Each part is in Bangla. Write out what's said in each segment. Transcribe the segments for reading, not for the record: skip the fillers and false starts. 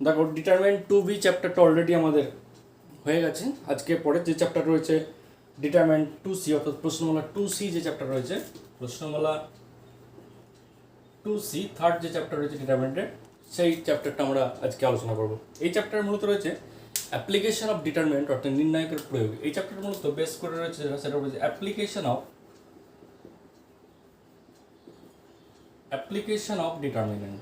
দেখো ডিটারমাইন টু বি চ্যাপ্টারটা অলরেডি আমাদের হয়ে গেছে। আজকে পরের যে চ্যাপ্টার রয়েছে ডিটারমাইন টু সি অর্থাৎ প্রশ্নমালা টু সি যে চ্যাপ্টার রয়েছে, প্রশ্নমালা টু সি থার্ড যে চ্যাপ্টার রয়েছে ডিটারমাইন্টের, সেই চ্যাপ্টারটা আমরা আজকে আলোচনা করব। এই চ্যাপ্টার মূলত রয়েছে অ্যাপ্লিকেশন অফ ডিটারমিনেন্ট অর্থাৎ নির্ণায়কের প্রয়োগ। এই চ্যাপ্টার মূলত বেস করে রয়েছে সেটা রয়েছে অ্যাপ্লিকেশন অফ ডিটারমিনেন্ট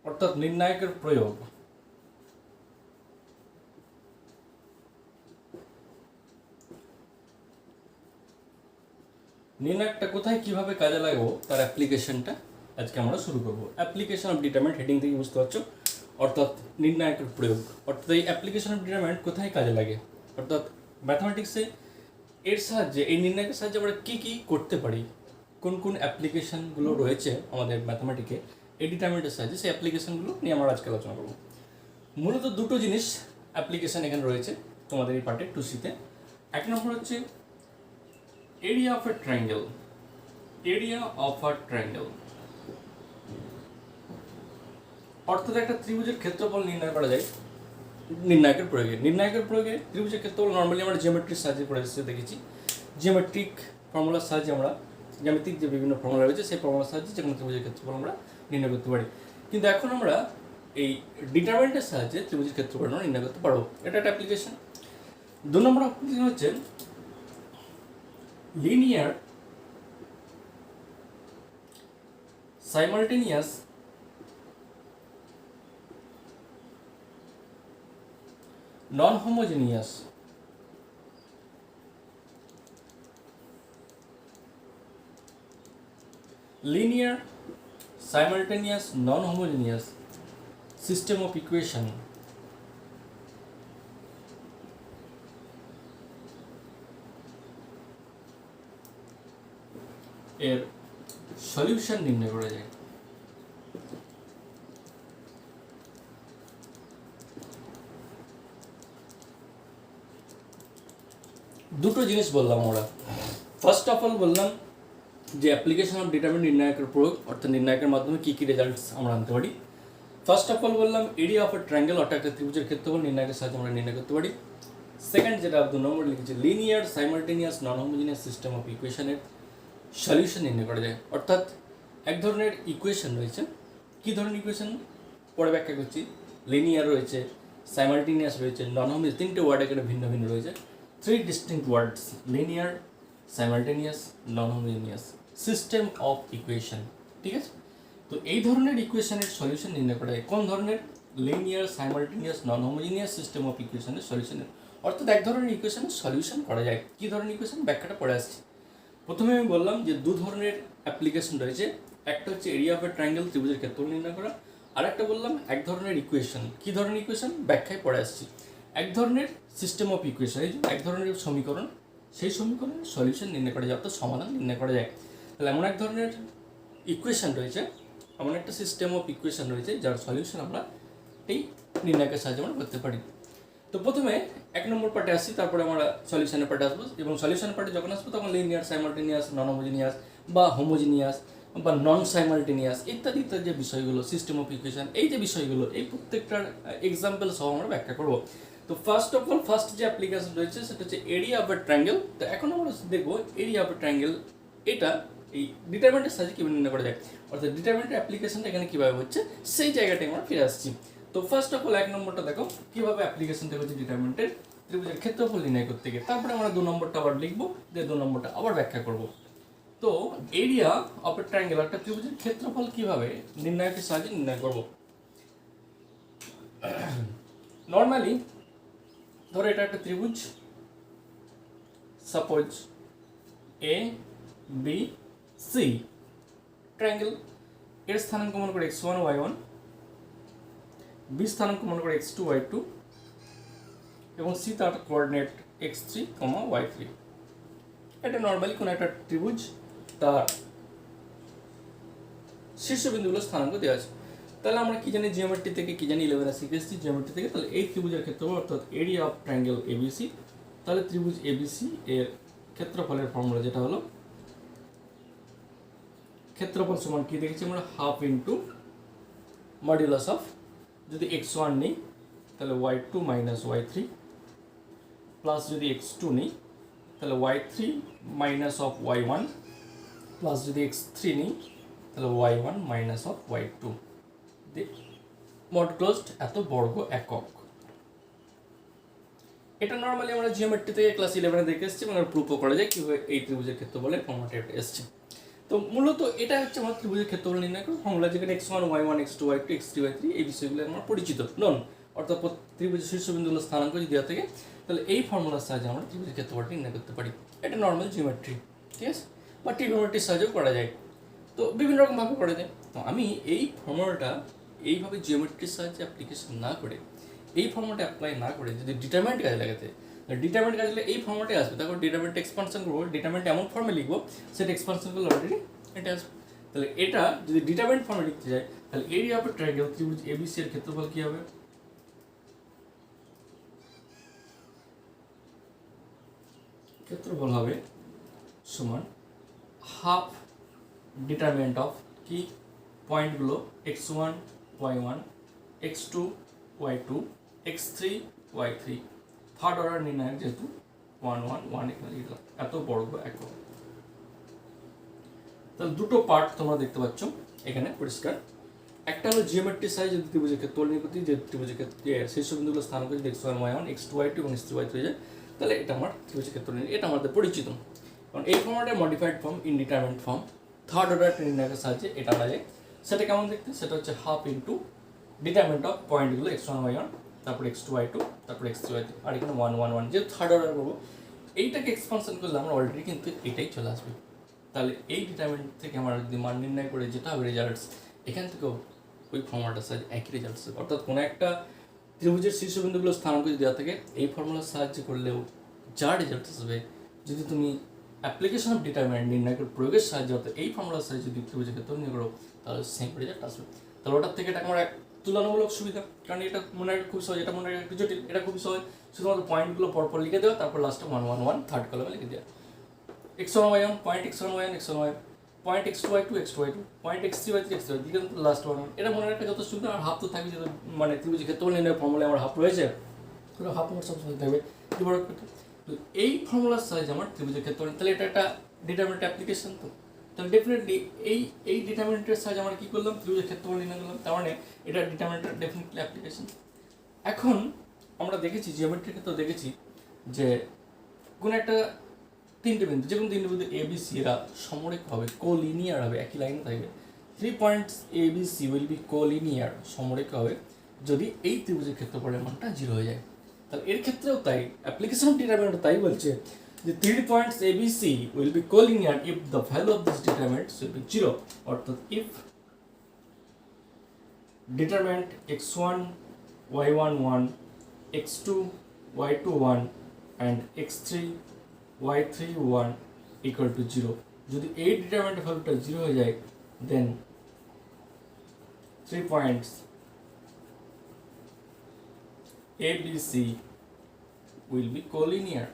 অর্থাৎ নির্ণায়কের প্রয়োগ। নির্ণায়কটা কোথায় কিভাবে কাজে লাগাবো তার অ্যাপ্লিকেশনটা আজকে আমরা শুরু করব। অ্যাপ্লিকেশন অফ ডিটারমিনেন্ট হেডিং থেকে বুঝতে পারছো, অর্থাৎ নির্ণায়কের প্রয়োগ। অর্থাৎ এই অ্যাপ্লিকেশন অফ ডিটারমিনেন্ট কোথায় কাজে লাগে, অর্থাৎ ম্যাথমেটিক্সে এর সাহায্যে, এই নির্ণায়কের সাহায্যে আমরা কী কী করতে পারি, কোন কোন অ্যাপ্লিকেশনগুলো রয়েছে আমাদের ম্যাথমেটিকে এই ডিটারমিনেন্টের সাহায্যে, সেই অ্যাপ্লিকেশনগুলো নিয়ে আমরা আজকে আলোচনা করব। মূলত দুটো জিনিস অ্যাপ্লিকেশন এখানে রয়েছে তোমাদের এই পার্টে টু সিতে। এক নম্বর হচ্ছে area of a triangle. Area of a triangle অর্থাৎ একটা ত্রিভুজের ক্ষেত্রফল নির্ণয় করা যায় নির্ণায়কের প্রয়োগে। নির্ণায়কের প্রয়োগে ত্রিভুজের ক্ষেত্রফল নর্মালি আমরা জিওমেট্রির সাহায্যে করে এসেছে দেখেছি। জিওমেট্রিক ফর্মুলার সাহায্যে আমরা জ্যামিতিক যে বিভিন্ন ফর্মুলা রয়েছে সেই ফর্মুলার সাহায্যে যে কোনো ত্রিভুজের ক্ষেত্রফল আমরা নির্ণয় করতে পারি। কিন্তু এখন আমরা এই ডিটারমিনেন্টের সাহায্যে ত্রিভুজের ক্ষেত্রফল আমরা নির্ণয় করতে পারবো। এটা একটা অ্যাপ্লিকেশন। দু নম্বর অ্যাপ্লিকেশন হচ্ছে linear simultaneous non-homogeneous linear simultaneous non-homogeneous system of equation এর সলিউশন নির্ণয় করা যায়। দুটো জিনিস বললাম আমরা। ফার্স্ট অফ অল বললাম যে অ্যাপ্লিকেশন অফ ডিটারমিনেন্ট নির্ণায়কের প্রয়োগ, অর্থাৎ নির্ণায়কের মাধ্যমে কী কী রেজাল্টস আমরা আনতে পারি। ফার্স্ট অফ অল বললাম এরিয়া অফ এ ট্রায়াঙ্গেল অর্থাৎ একটা ত্রিভুজের ক্ষেত্রফল নির্ণায়কের সাহায্যে আমরা নির্ণয় করতে পারি। সেকেন্ড যেটা দু নম্বর লিখেছি linear simultaneous non homogeneous system of ইকুয়েশনের সলিউশন নির্ণয় করা যায়। অর্থাৎ এক ধরনের ইকুয়েশন রয়েছে, কী ধরনের ইকুয়েশন পরে ব্যাখ্যা করছি। লিনিয়ার রয়েছে, সাইমালটেনিয়াস রয়েছে, নন হোমোজিনিয়াস, তিনটে ওয়ার্ড এখানে ভিন্ন ভিন্ন রয়েছে। Three distinct words, linear, simultaneous, non homogeneous system of equation. ঠিক আছে, তো এই ধরনের ইকুয়েশনের সলিউশন নির্ণয় করা যায়। কোন ধরনের? Linear, simultaneous, non homogeneous system of ইকুয়েশনের সলিউশনের, অর্থাৎ এক ধরনের ইকুয়েশনের সলিউশন করা যায়। কী ধরনের ইকুয়েশন ব্যাখ্যাটা পড়ে আসছে। প্রথমে আমি বললাম যে দু ধরনের অ্যাপ্লিকেশন রয়েছে, একটা হচ্ছে এরিয়া অফ এ ট্রায়াঙ্গেল ত্রিভুজের ক্ষেত্রফল নির্ণয় করা, আর একটা বললাম এক ধরনের ইকুয়েশন। কী ধরনের ইকুয়েশন ব্যাখ্যায় পড়ে আসছি। এক ধরনের সিস্টেম অফ ইকুয়েশন, এই এক ধরনের সমীকরণ, সেই সমীকরণের সলিউশন নির্ণয় করা যায় অর্থাৎ সমাধান নির্ণয় করা যায়। তাহলে এমন এক ধরনের ইকুয়েশন রয়েছে, এমন একটা সিস্টেম অফ ইকুয়েশন রয়েছে যার সলিউশন আমরা এই নির্ণায়কের সাহায্যে আমরা করতে পারি। তো প্রথমে এক নম্বর পার্টে আসছি, তারপরে আমরা সলিউশনের পার্টে আসবো, এবং সলিউশনের পার্টে যখন আসবো তখন লিনিয়ার, সাইমালটেনিয়াস, নন হোমোজিনিয়াস বা হোমোজিনিয়াস বা নন সাইমালটেনিয়াস ইত্যাদি ইত্যাদি যে বিষয়গুলো, সিস্টেম অফ ইকুয়েশন, এই যে বিষয়গুলো, এই প্রত্যেকটার এক্সাম্পল সহ আমরা ব্যাখ্যা করবো। তো ফার্স্ট অফ অল ফার্স্ট যে অ্যাপ্লিকেশন রয়েছে সেটা হচ্ছে এরিয়া অফ এ ট্রায়াঙ্গেল। তো এখন আমরা দেখবো এরিয়া অফ এ ট্রায়াঙ্গেল এটা এই ডিটারমিনেন্টের সাহায্যে কীভাবে নির্ণয় করা যায়, অর্থাৎ ডিটারমিনেন্টের অ্যাপ্লিকেশনটা এখানে কীভাবে হচ্ছে সেই জায়গাটায় আমরা ফিরে আসছি। তো ফার্স্ট অফ অল এক নম্বরটা দেখো কীভাবে অ্যাপ্লিকেশনটা হচ্ছে ডিটারমিনেন্টের ত্রিভুজের ক্ষেত্রফল নির্ণয় করতে গিয়ে। তারপরে আমরা দু নম্বরটা আবার লিখবো, দিয়ে দু নম্বরটা আবার ব্যাখ্যা করবো। তো এরিয়া অফ এ ট্রায়াঙ্গেল একটা ত্রিভুজের ক্ষেত্রফল কীভাবে নির্ণায়কের সাহায্যে নির্ণয় করবো। নর্মালি ধরো এটা একটা ত্রিভুজ, সাপোজ এ বি সি ট্রায়াঙ্গেল। এর স্থানাঙ্ক মনে করে x1 y1, বি স্থানাঙ্ক মনে করে x2 y2 এবং সি তার কোঅর্ডিনেট x3, y3। এটা নর্মালি কোনো একটা ত্রিভুজ, তার শীর্ষবিন্দুগুলো স্থানাঙ্ক দেওয়া আছে। তাহলে আমরা কি জানি জিওমেট্রি থেকে, কি জানি 11 শিখেছি জিওমেট্রি থেকে। তাহলে এই ত্রিভুজের ক্ষেত্রফল অর্থাৎ এরিয়া অফ ট্রায়াঙ্গেল এবিসি, তাহলে ত্রিভুজ এবিসি এর ক্ষেত্রফলের ফর্মুলা যেটা হলো ক্ষেত্রফল সমান কি দেখেছি আমরা হাফ ইন্টু মডিউলাস অফ, যদি x1 নেই তাহলে y2 মাইনাস y3 প্লাস যদি x2 নেই তাহলে y3 minus of y1 plus যদি x3 নেই তাহলে y1 minus of y2 mod closed এত বর্গ একক। এটা নর্মালি আমরা জিওমেট্রি থেকে ক্লাস 11 দেখে এসেছি এবং প্রুফও করা যায় কীভাবে এই ত্রিভুজের ক্ষেত্রফলের ফর্মুলাটা এটা এসছে। তো মূলত এটা হচ্ছে আমার ত্রিভুজের ক্ষেত্রফল নির্ণয় করার ফর্মুলা, যেখানে x1 y1 x2 y2 x3 y3 এই বিষয়গুলো আমার পরিচিত নন, অর্থাৎ ত্রিভুজের শীর্ষবিন্দুগুলো স্থানাঙ্ক যদি দেওয়া থাকে তাহলে এই ফর্মুলার সাহায্যে আমরা ত্রিভুজের ক্ষেত্রফলটা নির্ণয় করতে পারি। এটা নর্মাল জিওমেট্রি, ঠিক আছে, বা ট্রিগোনোমেট্রির সাহায্যেও করা যায়, তো বিভিন্ন রকমভাবে করা যায়। তো আমি এই ফর্মুলাটা এইভাবে জিওমেট্রির সাহায্যে অ্যাপ্লিকেশন না করে, এই ফর্মুলাটা অ্যাপ্লাই না করে যদি ডিটারমিনেন্ট কাজে লাগাতে, ডিটারমিনেন্ট কাজে লাগলে এই ফর্মুলাটাই আসবে। তারপর ডিটারমিনেন্ট এক্সপানশন করবো, ডিটারমিনেন্ট এমন ফর্মে লিখবো সেটা এক্সপানশন করলে অলরেডি এটা আসবে। তাহলে এটা যদি ডিটারমিনেন্ট ফর্মে লিখতে যায় তাহলে এরিয়া অফ ট্রায়াঙ্গেল ত্রিভুজ এবিসি এর ক্ষেত্রফল কি হবে? ক্ষেত্রফল হবে সমান হাফ ডিটারমিনেন্ট অফ কি পয়েন্টগুলো x1 y1 x2 y2 x3 y3, third order নির্ণায়ক যেহেতু 1 1 1 এখানে লিখলাম, এত বর্গ একক। তাহলে দুটো পার্ট তোমরা দেখতে পাচ্ছ এখানে পরিষ্কার। একটা হলো জিওমেট্রির সাহায্যে যদি ত্রিভুজের ক্ষেত্রফল নির্ণয় করতে, যে ত্রিভুজের ক্ষেত্রে শীর্ষবিন্দুগুলো স্থানাঙ্ক যদি x1 y1 x2 y2 এবং x3 y3 হয়ে যায় তাহলে এটা আমার ত্রিভুজের ক্ষেত্রফল নির্ণয়, এটা আমাদের পরিচিত। কারণ এই ফর্মটা modified form, indeterminate form, third order নির্ণায়কের সাহায্যে এটা আনা যায়। সেটা কেমন দেখতে? সেটা হচ্ছে হাফ ইন্টু ডিটারমিনেন্ট অফ পয়েন্টগুলো x1 y1 তারপর x2 y2 তারপর x3 y3 আর এখানে 1 1 1, যেহেতু থার্ড অর্ডার করবো এইটাকে এক্সপানশন করলে আমরা অলরেডি কিন্তু এটাই চলে আসবে। তাহলে এই ডিটারমিনেন্ট থেকে আমরা যদি মান নির্ণয় করে যেটা হবে রেজাল্টস, এখান থেকেও ওই ফর্মুলাটার সাহায্যে একই রেজাল্টস হবে। অর্থাৎ কোনো একটা ত্রিভুজের শীর্ষবিন্দুগুলো স্থানাঙ্ক যদি দেওয়া থাকে এই ফর্মুলার সাহায্যে করলেও যা রেজাল্ট আসবে, যদি তুমি অ্যাপ্লিকেশন অফ ডিটারমিনেন্ট নির্ণায়কের প্রয়োগের সাহায্যে অর্থাৎ এই ফর্মুলার সাহায্যে যদি ত্রিভুজের ক্ষেত্রফল নির্ণয় করো তাহলে সেম রেজাল্ট আসবে। তাহলে ওটার থেকে এটা আমরা তুলনামূলক সুবিধা, কারণ এটা মনে রাখা খুব সহজ, এটা মনে রাখা একটু জটিল, এটা খুবই সহজ। শুধুমাত্র পয়েন্টগুলো পরপর লিখে দেওয়া, তারপর লাস্টে 1 1 1 থার্ড কলামে লিখে দেওয়া। x1 y1 point x1 y1 x1 y point x2 y2 x2 y2 point x3 y3 x3 y3 লিখে দেন লাস্ট 1 এটা মনে রাখা যত সুবিধা। আর হাফ তো থাকবে, যেহেতু মানে ত্রিভুজের ক্ষেত্রফল নির্ণয়ের ফর্মুলায় আমার হাফ রয়েছে, তাহলে হাফ আমার সবসময় থাকবে। তো এই ফর্মুলার সাহায্যে আমার ত্রিভুজের ক্ষেত্রফল, তাহলে এটা একটা ডিটারমিনেন্ট অ্যাপ্লিকেশন। তো তাহলে ডেফিনেটলি এই ডিটারমিনেন্টের সাহায্যে আমরা কী করলাম? ত্রিভুজের ক্ষেত্রফল নির্ণয় করলাম, তার মানে এটা ডিটারমিনেন্টের ডেফিনেটলি অ্যাপ্লিকেশন। এখন আমরা দেখেছি জিওমেট্রির ক্ষেত্রে দেখেছি যে কোনো একটা তিনটে বিন্দু, যে কোনো তিনটে বিন্দু এ বি সি এরা সমরেখ হবে, কোলিনিয়ার হবে, একই লাইনে থাকবে। 3 points A B C will be collinear, সমরেখ হবে যদি এই ত্রিভুজের ক্ষেত্রফলের মানটা 0 হয়ে যায়। তাহলে এর ক্ষেত্রেও তাই, অ্যাপ্লিকেশন অফ ডিটারমিনেন্ট তাই বলছে যে 3 points A B C will be collinear if the value of this determinant will be 0, অর্থাৎ if determinant x1 y1 1 x2 y2 1 and x3 y3 1 equal to 0, যদি এই ডিটারমিনেন্টের ভ্যালুটা 0 হয়ে যায় then 3 points A B C will be collinear.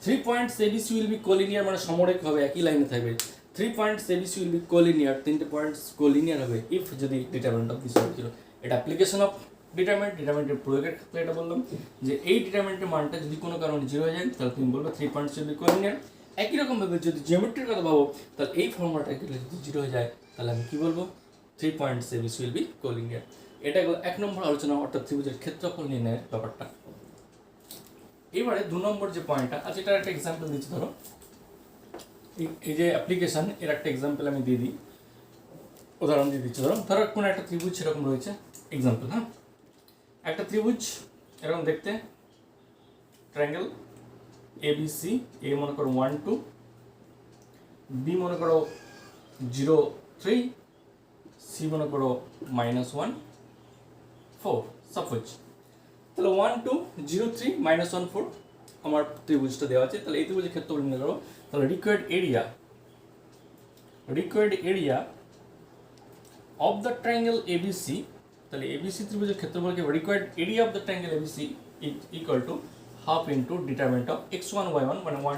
3 points A B C will be collinear মানে সমরেখ হবে, একই লাইনে থাকবে। 3 points A B C will be collinear, 3টে পয়েন্টস collinear হবে if যদি ডিটারমিনেন্ট অফ দিস হবে 0। এটা অ্যাপ্লিকেশন অফ ডিটারমিনেন্টের প্রয়োগের ক্ষেত্রে এটা বললাম যে এই ডিটারমিনেন্টের মানটা যদি কোনো কারণে 0 হয়ে যায় তাহলে তুমি বলবে 3 পয়েন্টস উইল বি কোলিনিয়ার। একই রকমভাবে যদি জিওমেট্রির কথা ভাবো তাহলে এই ফর্মুলাটা যদি 0 হয়ে যায় তাহলে আমি কি বলবো? 3 points A B C will be collinear. এটা হলো 1 নম্বর আলোচনা, অর্থাৎ ত্রিভুজের ক্ষেত্রফল নির্ণয়ের ব্যাপারটা। এবারে 2 নম্বর যে পয়েন্টটা আছে, এটার একটা এক্সাম্পল দিচ্ছি। ধরো এই যে অ্যাপ্লিকেশন, এর একটা এক্সাম্পল আমি দিয়ে দিই, উদাহরণ দিয়ে দিচ্ছি। ধরো কোনো একটা ত্রিভুজ সেরকম রয়েছে, এক্সাম্পল, হ্যাঁ, একটা ত্রিভুজ এরকম দেখতে, ট্রায়াঙ্গেল এ বি সি, এ মনে করো 1 2, বি মনে করো 0 3, সি মনে করো -1 4, সাপোজ। তাহলে 1 2 0 3 -1 4 আমার ত্রিভুজটা দেওয়া আছে। তাহলে এই ত্রিভুজের ক্ষেত্রফল নির্ণয় করো। তাহলে required area of the triangle ABC, তাহলে ABC ত্রিভুজের ক্ষেত্রফলকে required area of the triangle ABC equal to half into determinant of x1 y1 মানে 1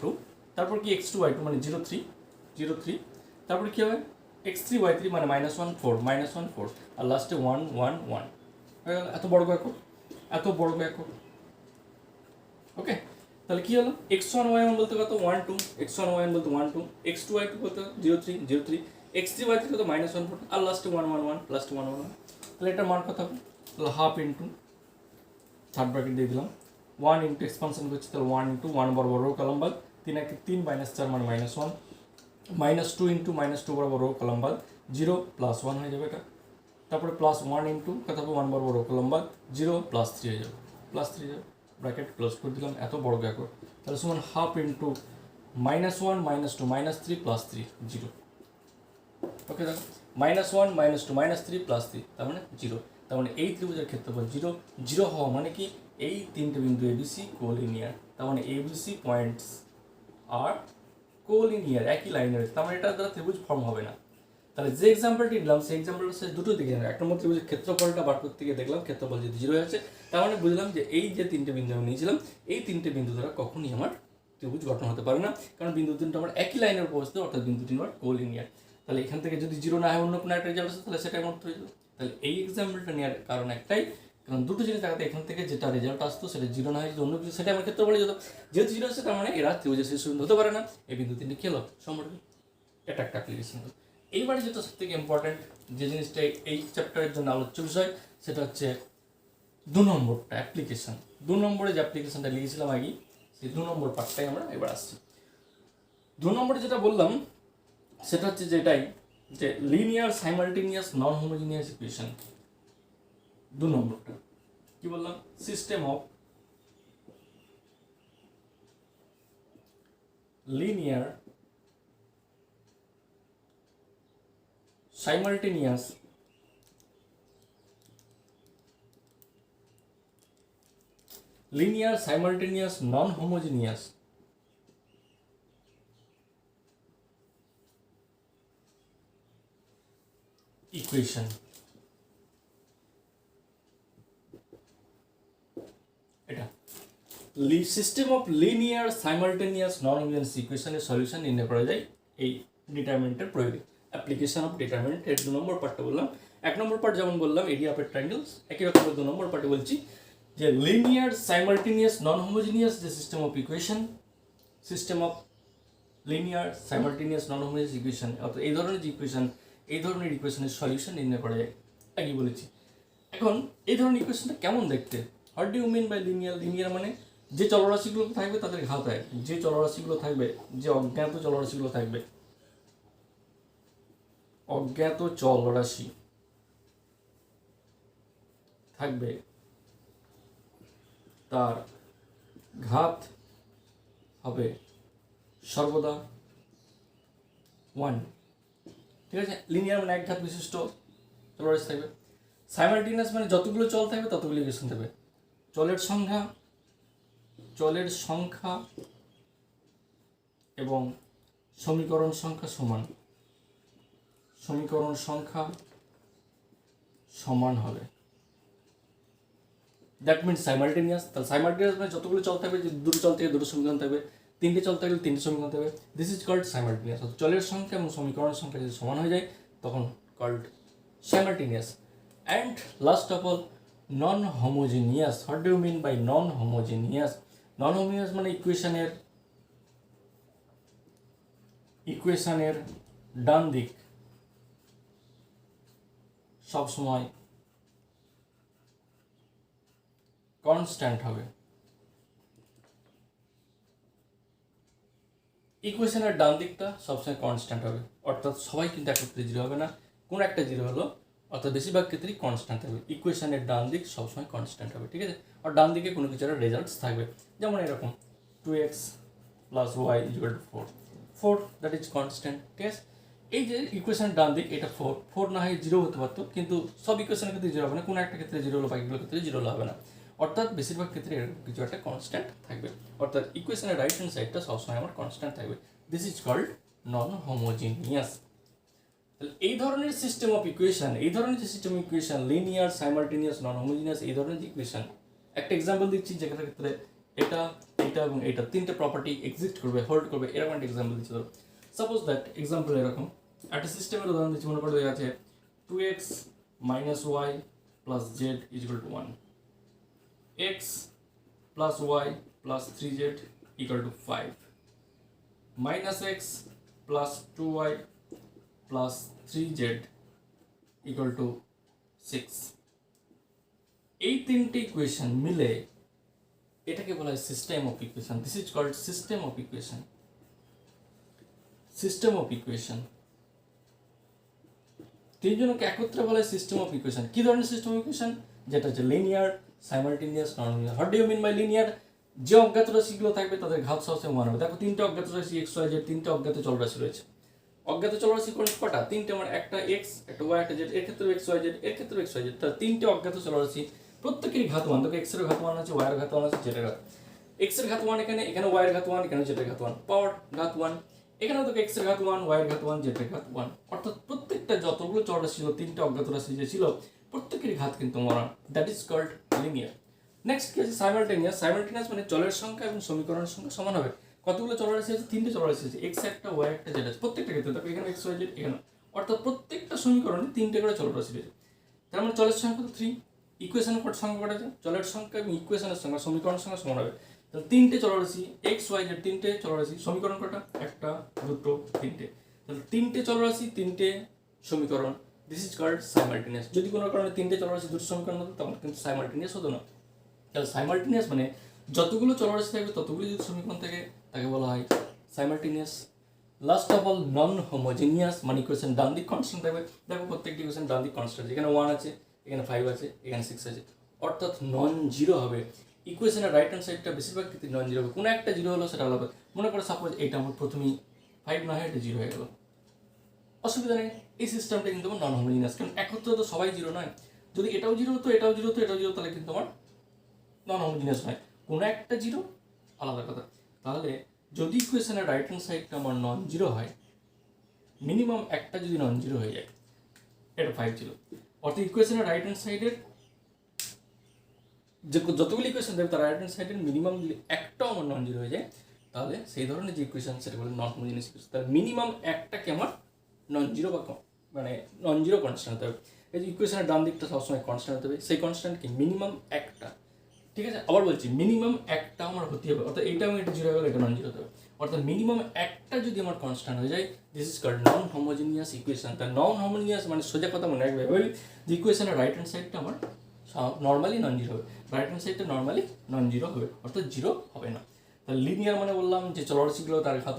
2 তারপর কি x2 y2 মানে 0 3 তারপর কি হবে x3 y3 মানে -1 4 আর লাস্টে 1 1 1 হয়ে গেল। এত বড় একক ওকে। তাহলে কি হলো x1 y1 বলতে কত 1 2, x1 y1 বলতে 1 2, x2 y2 বলতে 0 3, x3 y3 কত -1 4 আর লাস্টে 1 1 1 লাস্টে 1 1 1। তাহলে এটা মান কত হবে? তাহলে হাফ ইন্টু থার্ড ব্র্যাকেট দিয়ে দিলাম 1 ইন্টু এক্সপানশন করছি, তাহলে 1 ইন্টু 1 বরাবর রো কলম বাদ 3 1 3 -4 মানে -1 -2 ইন্টু -2 বরাবর রো কলম বাদ 0 +1 হয়ে যাবে এটা। তারপরে +1 ইন্টু কত হবে 1 বরাবর রো কলম বাদ 0 +3 হয়ে যাবে +3 যাবে ব্র্যাকেট ক্লোজ করে দিলাম। এত বড় একক তাহলে সমান হাফ ইন্টু -1 -2 -3 +3 0। ওকে দেখো -1 -2 -3 +3 তার মানে 0। তার মানে এই ত্রিভুজের ক্ষেত্রফল 0 হওয়া মানে কি এই তিনটে বিন্দু এবিসি কোলিনিয়ার, তার মানে এবিসি পয়েন্টস আর কোলিনিয়ার একই লাইনের, তার মানে এটা দ্বারা ত্রিভুজ ফর্ম হবে না। তাহলে যে এক্সাম্পলটি দিলাম সেই এক্সাম্পলটা সে দুটো দিকে একটা নম্বর ত্রিভুজের ক্ষেত্রফলটা বার করতে গিয়ে দেখলাম ক্ষেত্রফল যদি 0 আছে, তার মানে বুঝলাম যে এই যে তিনটে বিন্দু আমি নিয়েছিলাম এই তিনটে বিন্দু দ্বারা কখনই আমার ত্রিভুজ গঠন হতে পারে না, কারণ বিন্দু তিনটা আমার একই লাইনের উপর অবস্থিত, অর্থাৎ বিন্দু তিন আমার কোলিনিয়ার। তাহলে এখান থেকে যদি 0 না হয় অন্য কোনো একটা রেজাল্ট আসে তাহলে সেটা এমন হয়ে যাবে। তাহলে এই এক্সাম্পলটা নেওয়ার কারণ একটাই, কারণ দুটো জিনিস দেখাতে এখান থেকে যেটা রেজাল্ট আসতো সেটা 0 না হয় যদি অন্য কিছু সেটা আমার ক্ষেত্রে বলে যেত, যেহেতু 0 আসছে তার মানে এরা ত্রিভুজের শীর্ষবিন্দু হতে পারে না, এই বিন্দু তিনটে কি হলো সম্পর্কে, এটা একটা অ্যাপ্লিকেশন। এইবারে যেটা সব থেকে ইম্পর্টেন্ট যে জিনিসটা এই চ্যাপ্টারের জন্য আলোচ্য বিষয় সেটা হচ্ছে 2 নম্বরটা অ্যাপ্লিকেশন। 2 নম্বরে যে অ্যাপ্লিকেশনটা লিখেছিলাম আগে সেই 2 নম্বর পার্টটাই আমরা এবার আসছি। 2 নম্বরে যেটা বললাম সেটা হচ্ছে যেটাই যে linear simultaneous non homogeneous equation. 2 নম্বরটা কি বললাম, system of linear simultaneous non-homogeneous equation। এটা system of linear simultaneous non homogeneous ইকুয়েশনের সলিউশন নির্ণয় করা যায় এই ডিটারমিনেন্টের প্রয়োগে। অ্যাপ্লিকেশন অফ ডিটারমিনেন্ট এর 2 নম্বর পার্টটা বললাম। 1 নম্বর পার্ট যেমন বললাম এরিয়া অফ ট্রায়াঙ্গেলস, একই রকম 2 নম্বর পার্টে বলছি যে লিনিয়ার সাইমালটেনিয়াস নন হোমোজেনিয়াস যে system of equation, system of linear simultaneous non homogeneous equation, অর্থাৎ এই ধরনের যে ইকুয়েশন এই ধরনের ইকুয়েশনের সলিউশন নির্ণয় করা যায়, আগেই বলেছি। এখন এই ধরনের ইকুয়েশনটা কেমন দেখতে, what do you mean by linear? Linear মানে যে চলরাশিগুলো থাকবে তাদের ঘাতায়, যে চলরাশিগুলো থাকবে, যে অজ্ঞাত চলরাশিগুলো থাকবে, অজ্ঞাত চলরাশি থাকবে তার ঘাত হবে সর্বদা 1। ঠিক আছে, লিনিয়ার মানে এক ঘাত বিশিষ্ট চলরাশি থাকবে। সাইমালটেনিয়াস মানে যতগুলো চল থাকবে ততগুলো ইকুয়েশন থাকবে, চলের সংখ্যা এবং সমীকরণ সংখ্যা সমান হবে। That means simultaneous. তাহলে সাইমালটেনিয়াস মানে যতগুলো চল থাকবে, যে দুটো চল থেকে দুটো সমীকরণ থাকবে, তিনটে চল থাকলে তিনটে সমীকরণ থাকবে, দিস ইজ কল্ড সাইমালটেনিয়াস। চলের সংখ্যা এবং সমীকরণের সংখ্যা যদি সমান হয়ে যায় তখন called simultaneous. And last of all non homogeneous. What do you mean by non homogeneous? Non homogeneous মানে ইকুয়েশনের ডান দিক সবসময় কনস্ট্যান্ট হবে। ইকুয়েশনের ডান দিকটা সবসময় কনস্ট্যান্ট হবে, অর্থাৎ সবাই কিন্তু একত্রে 0 হবে না, কোন একটা 0 হলো, অর্থাৎ বেশিরভাগ ক্ষেত্রেই কনস্ট্যান্ট থাকবে। ইকুয়েশনের ডান দিক সবসময় কনস্ট্যান্ট হবে, ঠিক আছে। আর ডান দিকে কোনো কিছু একটা রেজাল্টস থাকবে, যেমন এরকম 2x + y = 4 that is constant, ঠিক আছে। এই যে ইকুয়েশনের ডান দিক এটা 4 না হয় 0 হতে পারতো, কিন্তু সব ইকুয়েশনের ক্ষেত্রে 0 হবে না, কোনো একটা ক্ষেত্রে 0 হলো, বাকিগুলোর ক্ষেত্রে 0 হবে না, অর্থাৎ বেশিরভাগ ক্ষেত্রে এরকম কিছু একটা কনস্ট্যান্ট থাকবে, অর্থাৎ ইকুয়েশনের রাইট হ্যান্ড সাইডটা সবসময় আমার কনস্ট্যান্ট থাকবে। This is called non homogeneous. তাহলে এই ধরনের সিস্টেম অফ ইকুয়েশন, এই ধরনের যে system of equation linear simultaneous non homogeneous, এই ধরনের যে ইকুয়েশন একটা এক্সাম্পল দিচ্ছি যেটার ক্ষেত্রে এটা এটা এবং এটা তিনটে প্রপার্টি এক্সিস্ট করবে, হোল্ড করবে, এরকম একটা এক্সাম্পল দিচ্ছি। ধরো সাপোজ দ্যাট এক্সাম্পল এরকম একটা সিস্টেমের উদাহরণ দিচ্ছি। মনে করো আছে 2x minus y plus z is equal to 1, x plus y plus 3z equal to 5, minus x plus 2y plus 3z equal to 6। এই তিনটে ইকুয়েশন মিলে এটাকে বলা হয় system of equation. This is called system of equation. System of equation তিনজনকে একত্রে বলা হয় সিস্টেম অফ ইকুয়েশন। কি ধরনের সিস্টেম অফ ইকুয়েশন? যেটা হচ্ছে linear, simultaneous, non linear. What do you mean by linear? যে অজ্ঞাত রাশিগুলো থাকবে তাদের ঘাত সহজে 1 হবে। দেখো তিনটে অজ্ঞাত রাশি এক্স ওয়াই জেড, তিনটে অজ্ঞাত চলরাশি রয়েছে। অজ্ঞাত চলরাশি কটা? তিনটে, মানে একটা এক্স, একটা ওয়াই, একটা জেড। এর ক্ষেত্রে এক্স ওয়াই জেড, এর ক্ষেত্রে এক্স ওয়াই জেড। তাহলে তিনটে অজ্ঞাত চলরাশি, প্রত্যেকেরই ঘাত 1। দেখো এক্স এর ঘাত 1 আছে, ওয়াই এর ঘাত 1 আছে, জেড এর ঘাত। এক্স এর ঘাত 1 এখানে, এখানে ওয়াই এর ঘাত 1, এখানে জেড এর ঘাত 1, পাওয়ার ঘাত 1। এখানেও দেখো এক্স এর ঘাত 1, ওয়াই এর ঘাত 1, জেড এর ঘাত 1। অর্থাৎ প্রত্যেকটা যতগুলো চলরাশি ছিল, তিনটে অজ্ঞাত রাশি যে ছিল, প্রত্যেকেরই ঘাত কিন্তু 1। That is called linear. Next কি আছে? সাইমালটেনিয়াস। সাইমালটেনিয়াস মানে চলের সংখ্যা এবং সমীকরণের সংখ্যা সমান হবে। কতগুলো চলরাশি আছে? তিনটে চলরাশি আছে, এক্স একটা, ওয়াই একটা, জেড আছে। প্রত্যেকটা ক্ষেত্রে দেখো এখানে এক্স ওয়াই জেড, এখানে। অর্থাৎ প্রত্যেকটা সমীকরণে তিনটে করে চলরাশি রয়েছে। তার মানে চলের সংখ্যা তো 3, ইকুয়েশনের সংখ্যা কটা আছে? চলের সংখ্যা এবং ইকুয়েশনের সংখ্যা, সমীকরণের সংখ্যা সমান হবে। তাহলে তিনটে চলরাশি এক্স ওয়াই জেড, তিনটে চলরাশি, সমীকরণ কটা? একটা, দুটো, তিনটে। তাহলে তিনটে চলরাশি, তিনটে সমীকরণ, দিস ইজ কল্ড সাইমালটেনিয়াস। যদি কোনো কারণে তিনটে চলরাশি দুটো সমীকরণ হতো তখন কিন্তু সাইমালটেনিয়াস হতো না। তাহলে সাইমালটেনিয়াস মানে যতগুলো চলরাশি থাকবে ততগুলো যদি সমীকরণ থাকে তাকে বলা হয় simultaneous. Last of all non homogeneous, মানে ইকুয়েশন ডান দিক কনস্ট্যান্ট থাকবে। দেখো প্রত্যেকটি ইকুয়েশন ডান দিক কনস্ট্যান্ট, এখানে 1 আছে, এখানে 5 আছে, এখানে 6 আছে। অর্থাৎ নন জিরো হবে। ইকুয়েশনের রাইট হ্যান্ড সাইডটা বেশিরভাগ ক্ষেত্রে নন জিরো হবে। কোনো একটা জিরো হলো সেটা আলাদা। মনে করো সাপোজ এটা আমার প্রথমেই 5 না হয় এটা জিরো হয়ে গেল, অসুবিধা নেই। এই সিস্টেমটা কিন্তু আমার নন হোমোজেনিয়াস, কারণ একত্রে তো সবাই জিরো নয়। যদি এটাও জিরো হতো, এটাও জিরো হতো, এটাও জিরো, তাহলে কিন্তু আমার নন হোমোজেনিয়াস নয়। কোনো একটা জিরো আলাদা কথা। তাহলে যদি ইকুয়েশনের রাইট হ্যান্ড সাইডটা আমার নন জিরো হয়, মিনিমাম একটা যদি নন জিরো হয়ে যায়, এটা 5 ছিল, অর্থাৎ ইকুয়েশনের রাইট হ্যান্ড সাইডের যে যতগুলি ইকুয়েশন দেবে তার রাইট হ্যান্ড সাইডের মিনিমাম যদি একটাও আমার নন জিরো হয়ে যায়, তাহলে সেই ধরনের যে ইকুয়েশন সেটা বলে নন হোমোজেনিয়াস ইকুয়েশন। তাহলে মিনিমাম একটাকে আমার নন জিরো বা মানে নন জিরো কনস্ট্যান্ট হতে হবে। এই যে ইকুয়েশনের ডান দিকটা সবসময় কনস্ট্যান্ট হতে হবে, সেই কনস্ট্যান্ট কি? মিনিমাম একটা। ঠিক আছে, আবার বলছি মিনিমাম একটা আমার হতে হবে। অর্থাৎ এইটা আমি এটা জিরো হয়ে গেলে এটা নন জিরো হতে হবে। অর্থাৎ মিনিমাম একটা যদি আমার কনস্ট্যান্ট হয়ে যায়, this is called non homogeneous equation. তার নন হোমোজেনিয়াস মানে সোজা কথা মনে রাখবে, ওই যে ইকুয়েশনের রাইট হ্যান্ড সাইডটা আমার নর্মালি নন জিরো হবে, রাইট হ্যান্ড সাইডটা নর্মালি নন জিরো হবে, অর্থাৎ জিরো হবে না। তাহলে লিনিয়ার মানে বললাম যে চলরাশিগুলো তার ঘাত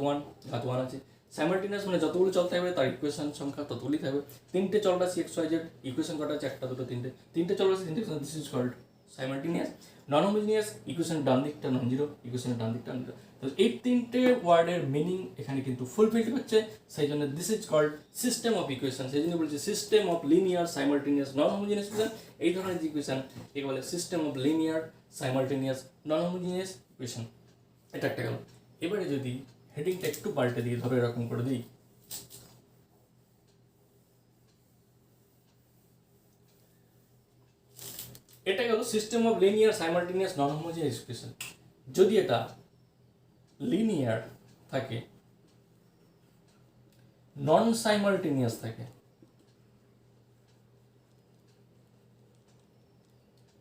1 আছে। সাইমালটেনিয়াস মানে যতগুলো চল থাকবে তার ইকুয়েশন সংখ্যা ততগুলি থাকবে। তিনটে চলরাশি এক্স ওয়াই জেড, ইকুয়েশন কটা আছে? একটা, দুটো, তিনটে। তিনটে চলরাশি, তিনটে equation, this is called simultaneous. Non homogeneous, equation ডান দিকটা নন জিরো, ইকুয়েশনের ডান দিকটা নন জিরো। তো এই তিনটে ওয়ার্ডের মিনিং এখানে কিন্তু ফুলফিল হচ্ছে, সেই জন্য this is called system of equation. সেই জন্য বলছি system of linear, simultaneous, non homogeneous equation. এই ধরনের যে ইকুয়েশন একে বলে system of linear, simultaneous, non homogeneous equation. এটা একটা গেল। এবারে যদি হেডিংটা একটু পাল্টে দিয়ে ধরো এরকম করে দিই, এটা গেল system of linear, simultaneous, non homogeneous equation. যদি এটা লিনিয়ার থাকে, নন সাইমালটেনিয়াস থাকে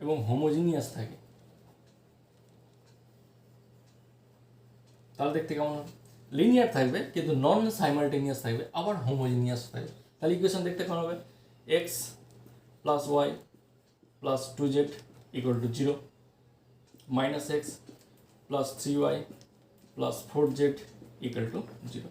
এবং হোমোজেনিয়াস থাকে, তাহলে দেখতে কেমন হবে? লিনিয়ার থাকবে কিন্তু নন সাইমালটেনিয়াস থাকবে, আবার হোমোজেনিয়াস থাকবে, তাহলে ইকুয়েশন দেখতে কেমন হবে? X plus y plus 2z equal to 0, minus x plus 3y plus 4z equal to 0।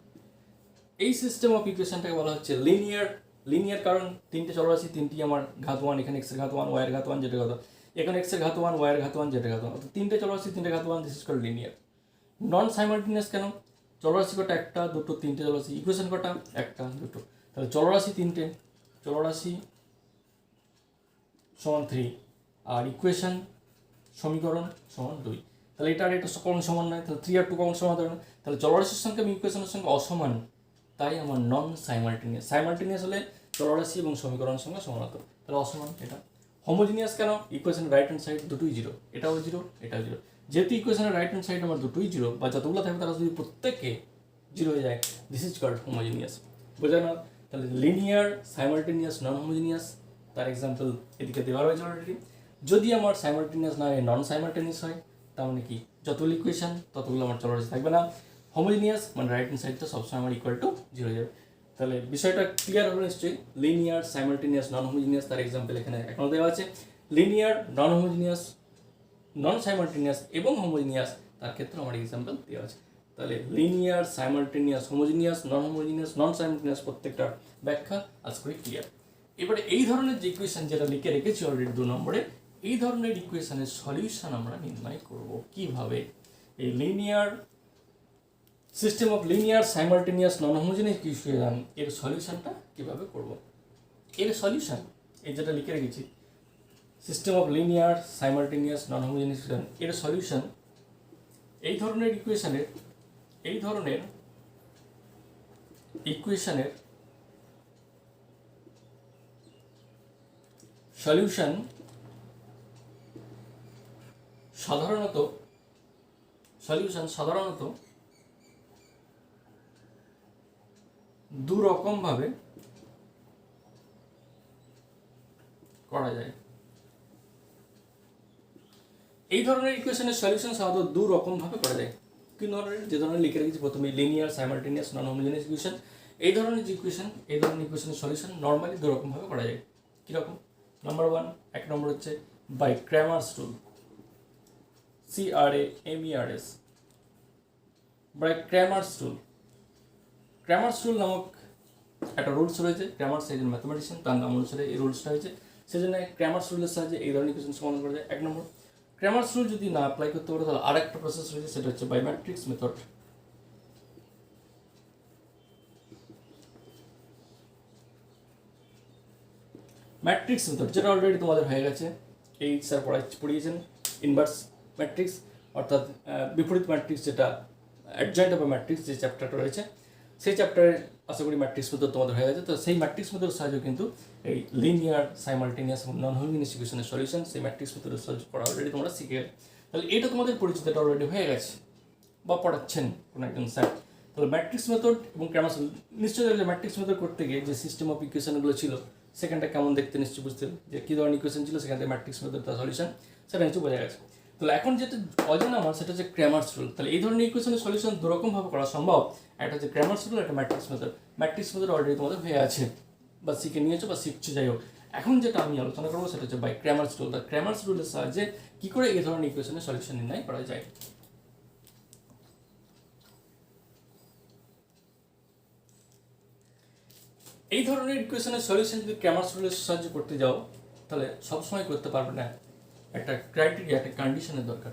এই সিস্টেম অফ ইকুয়েশনটাকে বলা হচ্ছে লিনিয়ার। লিনিয়ার কারণ তিনটে চলরাশি, তিনটি আমার ঘাত 1, এখানে এক্সের ঘাত 1, ওয়াইয়ের ঘাত 1, জেডের ঘাত 1, এখানে এক্সের ঘাত 1, ওয়াইয়ের ঘাত 1, জেডের ঘাত 1, অর্থাৎ তিনটে চলরাশি, তিনটে ঘাত 1, this is called linear. Non simultaneous কেন? চলরাশি কটা? একটা, দুটো, তিনটে চলরাশি। ইকুয়েশন কটা? একটা, দুটো। তাহলে চলরাশি তিনটে, চলরাশি সমান 3, আর ইকুয়েশন সমীকরণ সমান 2। তাহলে এটা আর এটা কখন সমান নয়, তাহলে 3 আর 2 কখন সমান হবে না। তাহলে চলরাশির সঙ্গে এবং ইকুয়েশনের সঙ্গে অসমান, তাই আমার নন সাইমালটেনিয়াস। সাইমালটেনিয়াস হলে চলরাশি এবং সমীকরণের সঙ্গে সমান হতো, তাহলে অসমান এটা। হোমোজিনিয়াস কেন? ইকুয়েশনের রাইট হ্যান্ড সাইড দুটোই জিরো, এটাও জিরো এটাও জিরো। যেহেতু ইকুয়েশনের রাইট হ্যান্ড সাইড আমার দুটোই জিরো, বা যতগুলো থাকবে তারা যদি প্রত্যেকে জিরো হয়ে যায়, দিস ইজ কল্ড হোমোজিনিয়াস। বোঝা না? তাহলে লিনিয়ার, সাইমালটেনিয়াস, নন হোমোজিনিয়াস, তার এক্সাম্পল এদিকে দেওয়া রয়েছে অলরেডি। যদি আমার সাইমালটেনিয়াস না হয়, নন সাইমালটেনিয়াস হয়, তার মানে কি যতগুলো ইকুয়েশন ততগুলো আমার চলরাশি থাকবে না। হোমোজিনিয়াস মানে রাইট হ্যান্ড সাইডটা সবসময় আমার ইকুয়াল টু জিরো হয়ে যাবে। তাহলে বিষয়টা ক্লিয়ার হলো নিশ্চয়ই। লিনিয়ার, সাইমালটেনিয়াস, নন হোমোজিনিয়াস, তার এক্সাম্পল এখানে এখনো দেওয়া আছে। Linear, non homogeneous, non simultaneous এবং হোমোজিনিয়াস, তার ক্ষেত্রে আমার এক্সাম্পল দেওয়া আছে। তাহলে linear, simultaneous, homogeneous, non homogeneous, non simultaneous প্রত্যেকটা ব্যাখ্যা আজ করে ক্লিয়ার। এবারে এই ধরনের যে ইকুয়েশন যেটা লিখে রেখেছি অলরেডি 2 নম্বরে, এই ধরনের ইকুয়েশনের সলিউশন আমরা নির্ণয় করব কিভাবে। এই linear system of linear, simultaneous, non homogeneous equation এর সলিউশনটা কিভাবে করব। এর সলিউশন এই যেটা লিখে রেখেছি, system of linear, simultaneous, non homogeneous equation এর সলিউশন এই ধরনের ইকুয়েশনের সলিউশন সাধারণত দু রকম ভাবে করা যায়। এই ধরনের ইকুয়েশনের সলিউশন সাধারণত দু রকম ভাবে করা যায়। কি ধরনের? যে ধরনের লিখে রেখেছি প্রথমে, linear, simultaneous, non homogeneous equation. এই ধরনের যে ইকুয়েশন, এই ধরনের ইকুয়েশনের সলিউশন নর্মালি দু রকম ভাবে করা যায়। কীরকম? নাম্বার 1, 1 নম্বর হচ্ছে by Cramer's rule, CRAMERS, by Cramer's rule. Cramer's rule নামক একটা রুলস রয়েছে। ক্র্যামার্স একজন ম্যাথমেটিশিয়ান, তার নাম অনুসারে এই রুলসটা হয়েছে। সেজন্য ক্র্যামার্স রুলের সাহায্যে এই ধরনের ইকুয়েশন সমাধান করা যায়। 1 নম্বর। ক্র্যামার্স রুল যদি না অ্যাপ্লাই করতে পারো তাহলে আরেকটা প্রসেস রয়েছে, সেটা হচ্ছে by matrix method. Matrix method যেটা অলরেডি তোমাদের হয়ে গেছে, এই স্যার পড়িয়েছেন। ইনভার্স ম্যাট্রিক্স অর্থাৎ বিপরীত ম্যাট্রিক্স, যেটা অ্যাডজয়েন্ট অফ এ ম্যাট্রিক্স যে চ্যাপ্টারটা রয়েছে, সেই চ্যাপ্টারে আশা করি ম্যাট্রিক্স মেথড তোমাদের হয়ে গেছে। তো সেই ম্যাট্রিক্স মেথডের সাহায্যে কিন্তু এই লিনিয়ার, সাইমালটেনিয়াস এবং নন হোমোজিনিয়াস ইকুয়েশনের সলিউশন সেই ম্যাট্রিক্স মেথডের সাহায্যে পড়া অলরেডি তোমরা শিখে গেলে। তাহলে এটা তোমাদের পরিচিত, এটা অলরেডি হয়ে গেছে বা পড়াচ্ছেন কোনো একজন স্যার। তাহলে ম্যাট্রিক্স মেথড এবং ক্র্যামার্স রুল নিশ্চয়ই ম্যাট্রিক্স মেথড করতে গিয়ে যে সিস্টেম অফ ইকুয়েশনগুলো ছিল সেখানটা কেমন দেখতে নিশ্চয়ই বুঝতে, যে কী ধরনের ইকুয়েশন ছিল, সেখান থেকে ম্যাট্রিক্স মেথড তার সলিউশন সেটা নিশ্চয়ই বোঝা গেছে। তাহলে এখন যেটা অজানা আমার সেটা হচ্ছে ক্র্যামার্স রুল। তাহলে এই ধরনের ইকুয়েশনের সলিউশন দুরকমভাবে করা সম্ভব। একটা হচ্ছে ক্র্যামার্স রুল, একটা matrix method. Matrix method already তোমাদের হয়ে আছে বা শিখে নিয়েছো বা শিখছো, যাই হোক। এখন যেটা আমি আলোচনা করবো সেটা হচ্ছে বাই ক্র্যামার্স রুল। তার ক্র্যামার্স রুলের সাহায্যে কী করে এই ধরনের ইকুয়েশনের সলিউশন নির্ণয় করা যায়। এই ধরনের ইকুয়েশনের সলিউশন যদি ক্র্যামার্স রুলের সাহায্যে করতে যাও তাহলে সবসময় করতে পারবে না, একটা ক্রাইটেরিয়া, একটা কন্ডিশনের দরকার।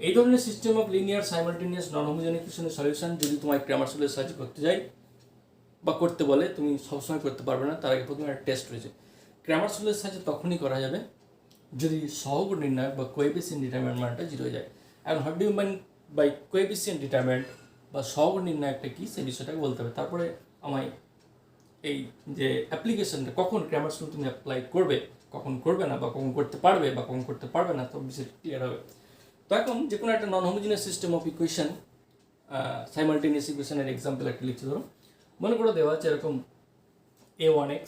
এই ধরনের system of linear, simultaneous, non homogeneous ইকুয়েশনের সলিউশন যদি তোমার ক্র্যামার্স রুলের সাহায্যে করতে যাই বা করতে বলে, তুমি সবসময় করতে পারবে না। তার আগে প্রথমে একটা টেস্ট রয়েছে। ক্র্যামার্স রুলের সাহায্যে তখনই করা যাবে যদি সহগ নির্ণায়ক বা কোএফিসিয়েন্ট ডিটারমিনেন্ট মানটা জিরো হয়ে যায়। এখন what do you mean by coefficient determinant বা সহগ নির্ণায়কটা কী সেই বিষয়টাকে বলতে হবে। তারপরে আমায় এই যে অ্যাপ্লিকেশনটা কখন ক্র্যামার্স রুল তুমি অ্যাপ্লাই করবে, কখন করবে না, বা কখন করতে পারবে বা কখন করতে পারবে না, তো বিষয়টা ক্লিয়ার হবে। তো এখন যে কোনো একটা non homogeneous system of equation, simultaneous ইকুয়েশনের এক্সাম্পল একটা লিখছি। ধরো মনে করে দেওয়া আছে এরকম a1x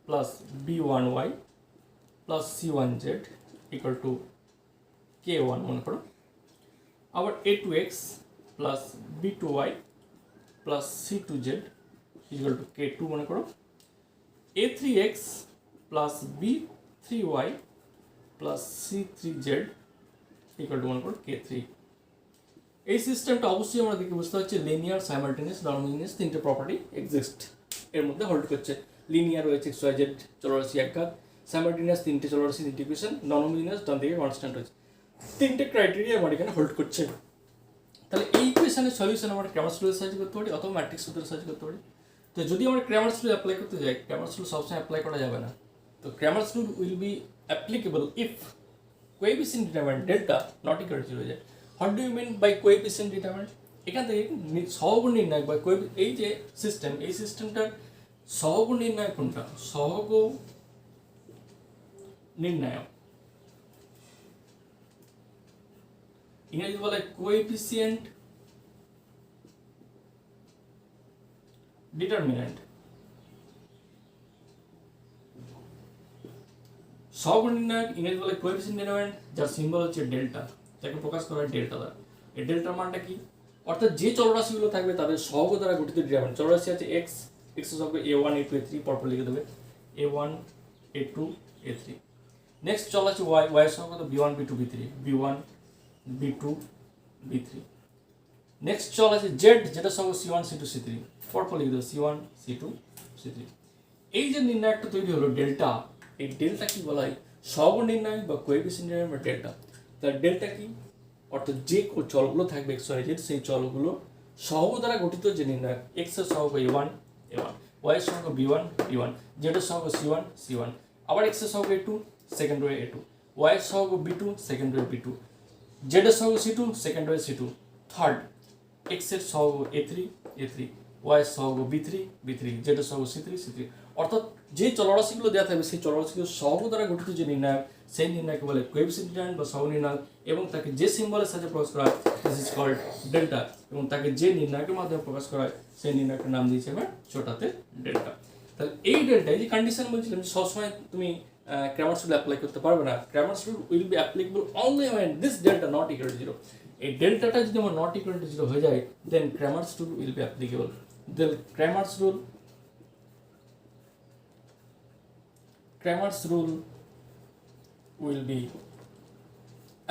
plus b1y plus c1z equal to k1 মনে করো। আবার a2x plus b2y plus c2z equal to k2 মনে করো। a3x plus b3y plus c3z equal to মনে করো k3। এই সিস্টেমটা অবশ্যই আমরা দেখে বুঝতে পারছি লিনিয়ার, সাইমালটেনিয়াস, নন হোমোজিনিয়াস তিনটে প্রপার্টি এক্সিস্ট এর মধ্যে হোল্ড করছে। লিনিয়ার রয়েছে xyz চলরাশি এক ঘাত, সাইমালটেনিয়াস তিনটে চলরাশি তিনটে ইকুয়েশন, নন হোমোজিনিয়াস ডান দিকে কনস্ট্যান্ট রয়েছে। তিনটে ক্রাইটেরিয়া আমার এখানে হোল্ড করছে। তাহলে এই ইকুয়েশনের সলিউশন আমরা ক্র্যামার্স রুলের সাহায্যে করতে পারি অথবা ম্যাট্রিক্স মেথডের সাহায্যে করতে পারি। তো যদি আমরা ক্র্যামার্স রুল অ্যাপ্লাই করতে যাই, ক্র্যামার্স রুল সবসময় অ্যাপ্লাই করা যাবে না। তো Cramer's rule will be applicable if coefficient determinant delta not equal to 0 হয়ে যায়। What do you mean by coefficient determinant? এখান থেকে সহগ নির্ণায়ক বা এই যে সিস্টেম, এই সিস্টেমটার সহগ নির্ণায়ক কোনটা? সহগ নির্ণায়ক, ইংরেজি বলে কোএফিসিয়েন্ট ডিটারমিন্যান্ট। সহগ নির্ণায়ক ইংরেজি বলে কোএফিসিয়েন্ট ডিটারমিন্যান্ট, যার সিম্বল হচ্ছে ডেল্টা, যাকে প্রকাশ করা হয় ডেল্টা দ্বারা। এই ডেল্টার মানটা কি? অর্থাৎ যে চলরাশিগুলো থাকবে তাদের সহগ দ্বারা গঠিত ডিটারমিন্যান্ট। চলরাশি আছে এক্স, এক্স এর সহগ a1 a2 a3, পরপর লিখে দেবে a1 a2 a3। নেক্সট চল আছে y, y এর সহগ কত? b1 b2 b3, b1 b2 b3। Next চল আছে z, যেটা সহগ c1 c2 c3, পরপর লিখে দেবে c1 c2 c3। এই যে নির্ণায়কটা তৈরি হলো ডেল্টা, এই ডেল্টা কি বলা হয়? সহগ নির্ণায়ক বা কোএফিসিয়েন্ট নির্ণায়ক বা ডেল্টা। তার ডেল্টা কি? অর্থাৎ যে চলগুলো থাকবে এক্স ওয়াই জেড, সেই চলগুলো সহগ দ্বারা গঠিত যে নির্ণায়ক। এক্স এর সহগ a1 a1, y এর সহগ b1 b1, z এর সহগ c1 c1, আবার এক্স এর সহগ a2 second rho a2, y এর সহগ b2 second rho b2, z এর সহগ c2 second rho c2, third x এর সহগ a3 a3, y এর সহগ b3 b3, z এর সহগ c3 c3। অর্থাৎ যে চলরাশিগুলো দেওয়া থাকবে সেই চলরাশিগুলো সহগ দ্বারা গঠিত যে নির্ণায়ক, সেই নির্ণায়ককে বলে কোএফিসিয়েন্ট ডিটারমিন্যান্ট বা সহগ নির্ণায়ক। এবং তাকে যে সিম্বলের সাথে প্রকাশ করা হয় দিস ইজ কল্ড ডেল্টা। এবং তাকে যে নির্ণায়কের মাধ্যমে প্রকাশ করা হয় সেই নির্ণায়কের নাম দিয়েছে আমরা ছোটাতে ডেল্টা। তাহলে এই ডেল্টা, এই যে কন্ডিশন বলছিলাম যে সবসময় তুমি ক্র্যামারস রুল অ্যাপ্লাই করতে পারবে না। Cramer's rule will be applicable only when this delta not equal to 0। এই ডেল্টাটা যদি আমার নট ইকুয়াল টু 0 হয়ে যায়, then Cramer's rule will be applicable. Then Cramer's rule will be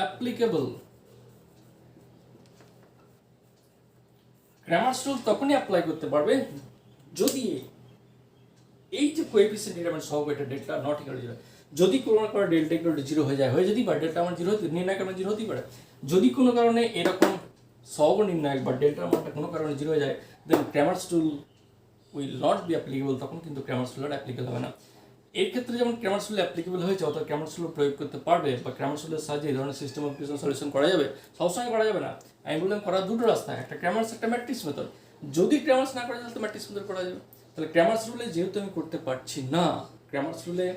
applicable। Cramer's rule তখনই অ্যাপ্লাই করতে পারবে যদি এই যে কোএফিসিয়েন্ট ডিটারমিন্যান্ট সহগ এটা ডেল্টা নট ইকুয়াল টু 0, যদি কোনো কারণে ডেল্টা ইকুয়াল টু 0 হয়ে যায়, হয়ে যেতেই পারে ডেল্টা আমার 0 হতে, নির্ণায়ক আমার 0 হতেই পারে। যদি কোনো কারণে এরকম সহগ নির্ণায়ক বা ডেল্টার মানটা কোনো কারণে 0 হয়ে যায়, then Cramer's rule will not be applicable. তখন কিন্তু ক্র্যামারস রুল অ্যাপ্লিকেবল হবে না। এর ক্ষেত্রে যেমন ক্র্যামারস রুল অ্যাপ্লিকেবল হয়েছে, অর্থাৎ ক্র্যামারস রুল প্রয়োগ করতে পারবে বা ক্র্যামারস রুলের সাহায্যে এই ধরনের সিস্টেম অফ ইকুয়েশন সলিউশন করা যাবে, সবসময় করা যাবে না। আমি বললাম করার দুটো রাস্তা, একটা ক্র্যামারস, একটা ম্যাট্রিক্স মেথড। যদি ক্র্যামারস না করা যায় তাহলে ম্যাট্রিক্স মেথড করা যাবে। তাহলে ক্র্যামারস রুলে যেহেতু আমি করতে পারছি না, ক্র্যামারস রুলে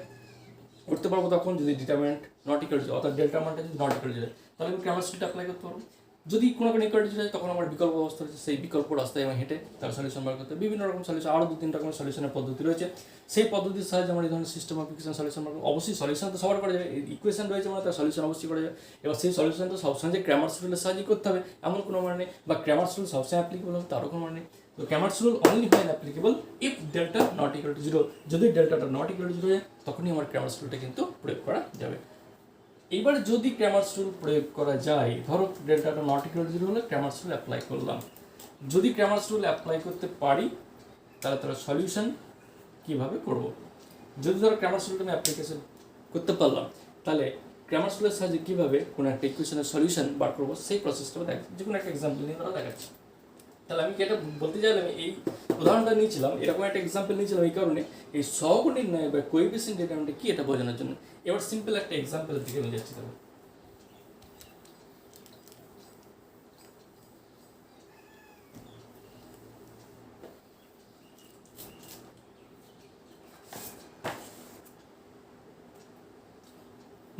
করতে পারবো তখন যদি ডিটারমিন্যান্ট নট ইকুয়াল টু 0, অর্থাৎ ডেল্টা মানটা যদি নট ইকুয়াল টু 0, তাহলে আমি ক্র্যামারস রুলটা অ্যাপ্লাই করতে পারবো। যদি কোনো কারণে ইকুয়াল টু 0 হয়, তখন আমার বিকল্প ব্যবস্থা রয়েছে, সেই বিকল্প রাস্তায় আমি হেঁটে তার সলিউশন বার করতে বিভিন্ন রকম সলিউশন, আরও 2-3 রকমের সলিউশনের পদ্ধতি রয়েছে। সেই পদ্ধতির সাহায্যে আমরা এই ধরনের সিস্টেম অফ ইকুয়েশন সলিউশন বার করবো। অবশ্যই সলিউশন তো সবার করা যাবে, ইকুয়েশন রয়েছে মানে তার সলিউশন অবশ্যই করা যাবে। এবার সেই সলিউশনটা সবসময় যে ক্র্যামারস রুলের সাহায্যে করতে হবে এমন কোনো মানে নেই, বা ক্র্যামারস রুল সবসময় অ্যাপ্লিকেবল হবে তারও কোনো মানে নেই। তো ক্র্যামারস রুল অনলি হয় applicable if delta not equal to 0। যদি ডেল্টাটা নট ইকুয়াল টু 0 হয়, তখনই আমার ক্র্যামারস রুলটা কিন্তু প্রয়োগ করা যাবে। এইবার যদি ক্র্যামারস রুল প্রয়োগ করা যায়, ধরো ডেল্টাটা নট ইকুয়াল টু 0 হলে ক্র্যামারস রুল অ্যাপ্লাই করলাম। যদি ক্র্যামারস রুল অ্যাপ্লাই করতে পারি, তাহলে তারা সলিউশন কীভাবে করব। যদি ধরো ক্র্যামারস রুলটা আমি অ্যাপ্লিকেশন করতে পারলাম, তাহলে ক্র্যামারস রুলের সাহায্যে কীভাবে কোনো একটা ইকুয়েশনের সলিউশন বার করবো সেই প্রসেসটা যে কোনো একটা এক্সাম্পল নিয়ে তারা দেখাচ্ছি। তাহলে আমি যেটা বলতে চাইলাম, এই উদাহরণটা নিয়েছিলাম, এরকম একটা এক্সাম্পল নিয়েছিলাম এই কারণে, এই সহগ নির্ণয় বা কোএফিসিয়েন্ট ডিটারমিন্যান্ট কি এটা বোঝানোর জন্য। এবার সিম্পল একটা এক্সাম্পলের দিকে নিয়ে যাচ্ছি। তাহলে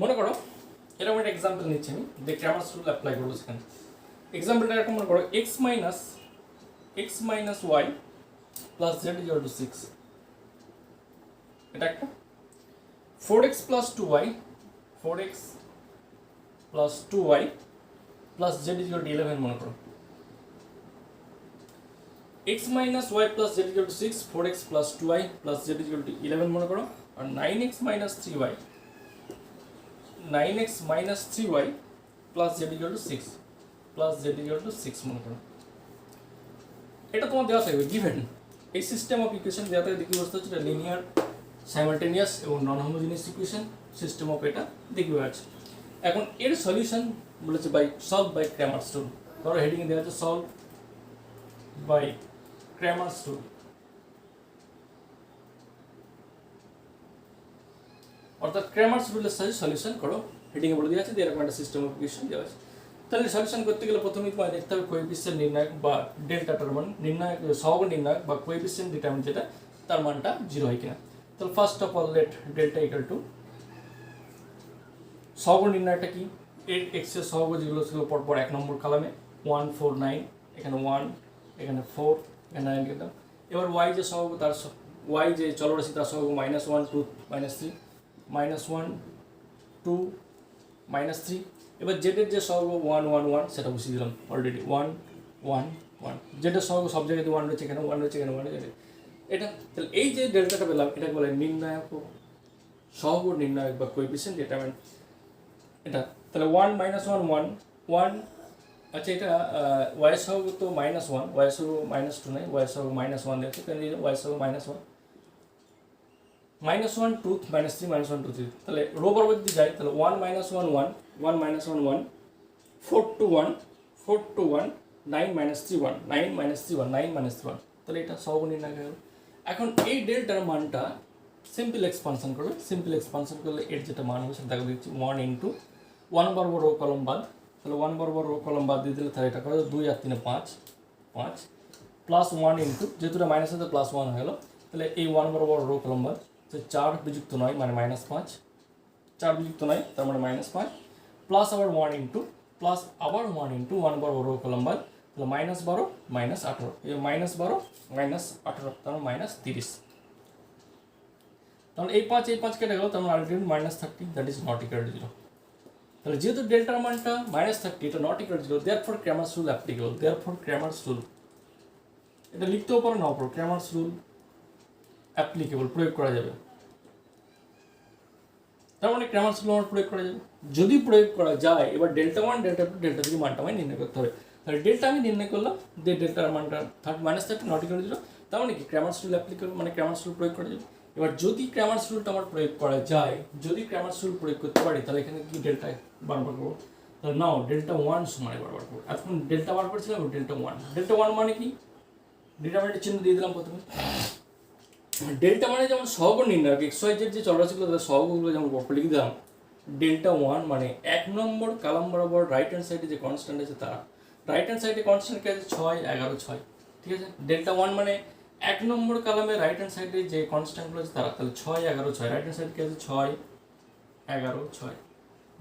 মনে করো এরকম একটা এক্সাম্পল নিচ্ছি আমি, যে ক্র্যামারস রুল অ্যাপ্লাই করবো সেখানে। এক্সাম্পলটা এরকম মনে করো x minus y plus z equal to 6, এটা একটা 4x plus 2y plus z equal to 11 মনে করো। x minus y plus z equal to 6, 4x plus 2y plus z equal to 11 মনে করো। আর 9x minus 3y plus z equal to 6 মনে করো। এটা তোমার দেওয়া থাকবে গিভেন। এই সিস্টেম অফ ইকুয়েশন দেওয়া থাকে, দেখি বলতে হচ্ছে এটা লিনিয়ার, সাইমালটেনিয়াস এবং non homogeneous equation system of এটা দেখি আছে। এখন এর সলিউশন বলেছে সলভ বাই ক্র্যামারস রুল। ধরো হেডিং দেওয়া আছে সলভ বাই ক্র্যামারস রুল। অর্থাৎ ক্র্যামারস রুলের সাহায্যে সলিউশন করো, হেডিংয়ে বলে দেওয়া আছে যে এরকম একটা সিস্টেম অফ ইকুয়েশন দেওয়া আছে। তাহলে সলিউশন করতে গেলে প্রথমেই তোমায় দেখতে হবে কোএফিসিয়েন্ট নির্ণায়ক বা ডেল্টাটার মান, নির্ণায়ক সহগ নির্ণায়ক বা কোএফিসিয়েন্ট ডিটারমিন্যান্ট যেটা, তার মানটা 0 হয় কিনা। তাহলে first of all late delta equal to সহগ নির্ণয়টা কি, এর এক্সের সহগ যেগুলো ছিল পরপর 1 নম্বর কলামে 1 4 9, এখানে 1, এখানে 4, এখানে 9 লিখলাম। এবার ওয়াই যে সহগ তার ওয়াই যে চলরাশি তার সহগ -1 2 -3, -1 2 -3। এবার জেডের যে সহগ 1 1 1 সেটা বসিয়ে দিলাম অলরেডি 1 1 1। জেডের সহগ সব জায়গাতে 1 রয়েছে, এখানে 1 রয়েছে, এখানে 1 রয়েছে। এটা তাহলে এই যে ডেল্টাটা পেলাম এটাকে বলে নির্ণায়ক সহগ নির্ণায়ক বা কোএফিসিয়েন্ট ডিটারমিনেন্ট এটা। তাহলে 1 -1 1 1। আচ্ছা এটা ওয়াই সহগ তো -1, ওয়াই সহগ -2 নাই, ওয়াই সহগ -1 দেখছি, কেন ওয়াই সহগ -1 -1 2 -3 -1 2 3। তাহলে রো বরাবর যদি যাই তাহলে 1 -1 1 1 -1 1 4 2 1 4 2 1 9 -3 1 9 -3 1 9 -3 1। তাহলে এটা সহগ নির্ণয় হলো। এখন এই ডেল্টার মানটা সিম্পল এক্সপানশন করবে, সিম্পল এক্সপানশন করলে এর যেটা মান হবে সেটা দেখে দিচ্ছি 1 ইন্টু 1 বরাবর রো কলম বাদ, তাহলে 1 বরাবর রো কলম বাদ দিয়ে দিলে তাহলে এটা করে 2 আর 3 5 5 প্লাস 1 ইন্টু যেহেতু এটা মাইনাস সাথে প্লাস 1 হয়ে গেল, তাহলে এই 1 বরাবর রো কলম বাদ 4 বিযুক্ত 9 মানে -5, 4 বিযুক্ত 9 তার মানে -5 প্লাস আবার 1 ইন্টু প্লাস আবার 1 ইন্টু 1 বরাবর রো কলম বাদ, তাহলে -12 -18, এই -12 -18 তার মানে -30। তাহলে এই 5 কেটে গেল, তার মানে ultimate -30 that is not equal to 0। তাহলে যেহেতু ডেল্টার মানটা -30 এটা not equal to 0, therefore Cramer's rule applicable, therefore Cramer's rule এটা লিখতেও পারো নাও পারো, ক্র্যামারস রুল অ্যাপ্লিকেবল প্রয়োগ করা যাবে। তার মানে ক্র্যামারস রুল আমার প্রয়োগ করা যাবে। যদি প্রয়োগ করা যায় এবার ডেল্টা 1 ডেল্টা 2 ডেল্টা 3 মানটা আমায় নির্ণয় করতে হবে। তাহলে ডেল্টা আমি নির্ণয় করলাম, যে ডেল্টার মানটা -30 নট ইকুয়াল টু 0, তার মানে কি ক্র্যামারস রুল অ্যাপ্লিকেবল মানে ক্র্যামারস রুল প্রয়োগ করা যাবে। এবার যদি ক্র্যামারস রুলটা আমার প্রয়োগ করা যায়, যদি ক্র্যামারস রুল প্রয়োগ করতে পারি তাহলে এখানে কি ডেল্টা বারবার করবো, তাহলে নাও ডেল্টা 1 সমান বারবার করবো। এখন ডেল্টা বার করছিলাম ডেল্টা 1 মানে কি ডিটারমিনেন্টের চিহ্ন দিয়ে দিলাম প্রথমে। ডেল্টা মানে যেমন সহগ নির্ণয় এক্স ওয়াই জেড যে চলরাশিগুলো তাদের সহগগুলো যেমন পরপর লিখে দিলাম, ডেল্টা 1 মানে 1 নম্বর কলাম বরাবর রাইট হ্যান্ড সাইডে যে কনস্ট্যান্ট আছে তারা, রাইট হ্যান্ড সাইডে কনস্ট্যান্ট কি আছে 6 11 6, ঠিক আছে। ডেল্টা 1 মানে 1 নম্বর কলামে রাইট হ্যান্ড সাইডে যে কনস্ট্যান্টগুলো আছে তারা, তাহলে 6 11 6, রাইট হ্যান্ড সাইড কি আছে 6 11 6,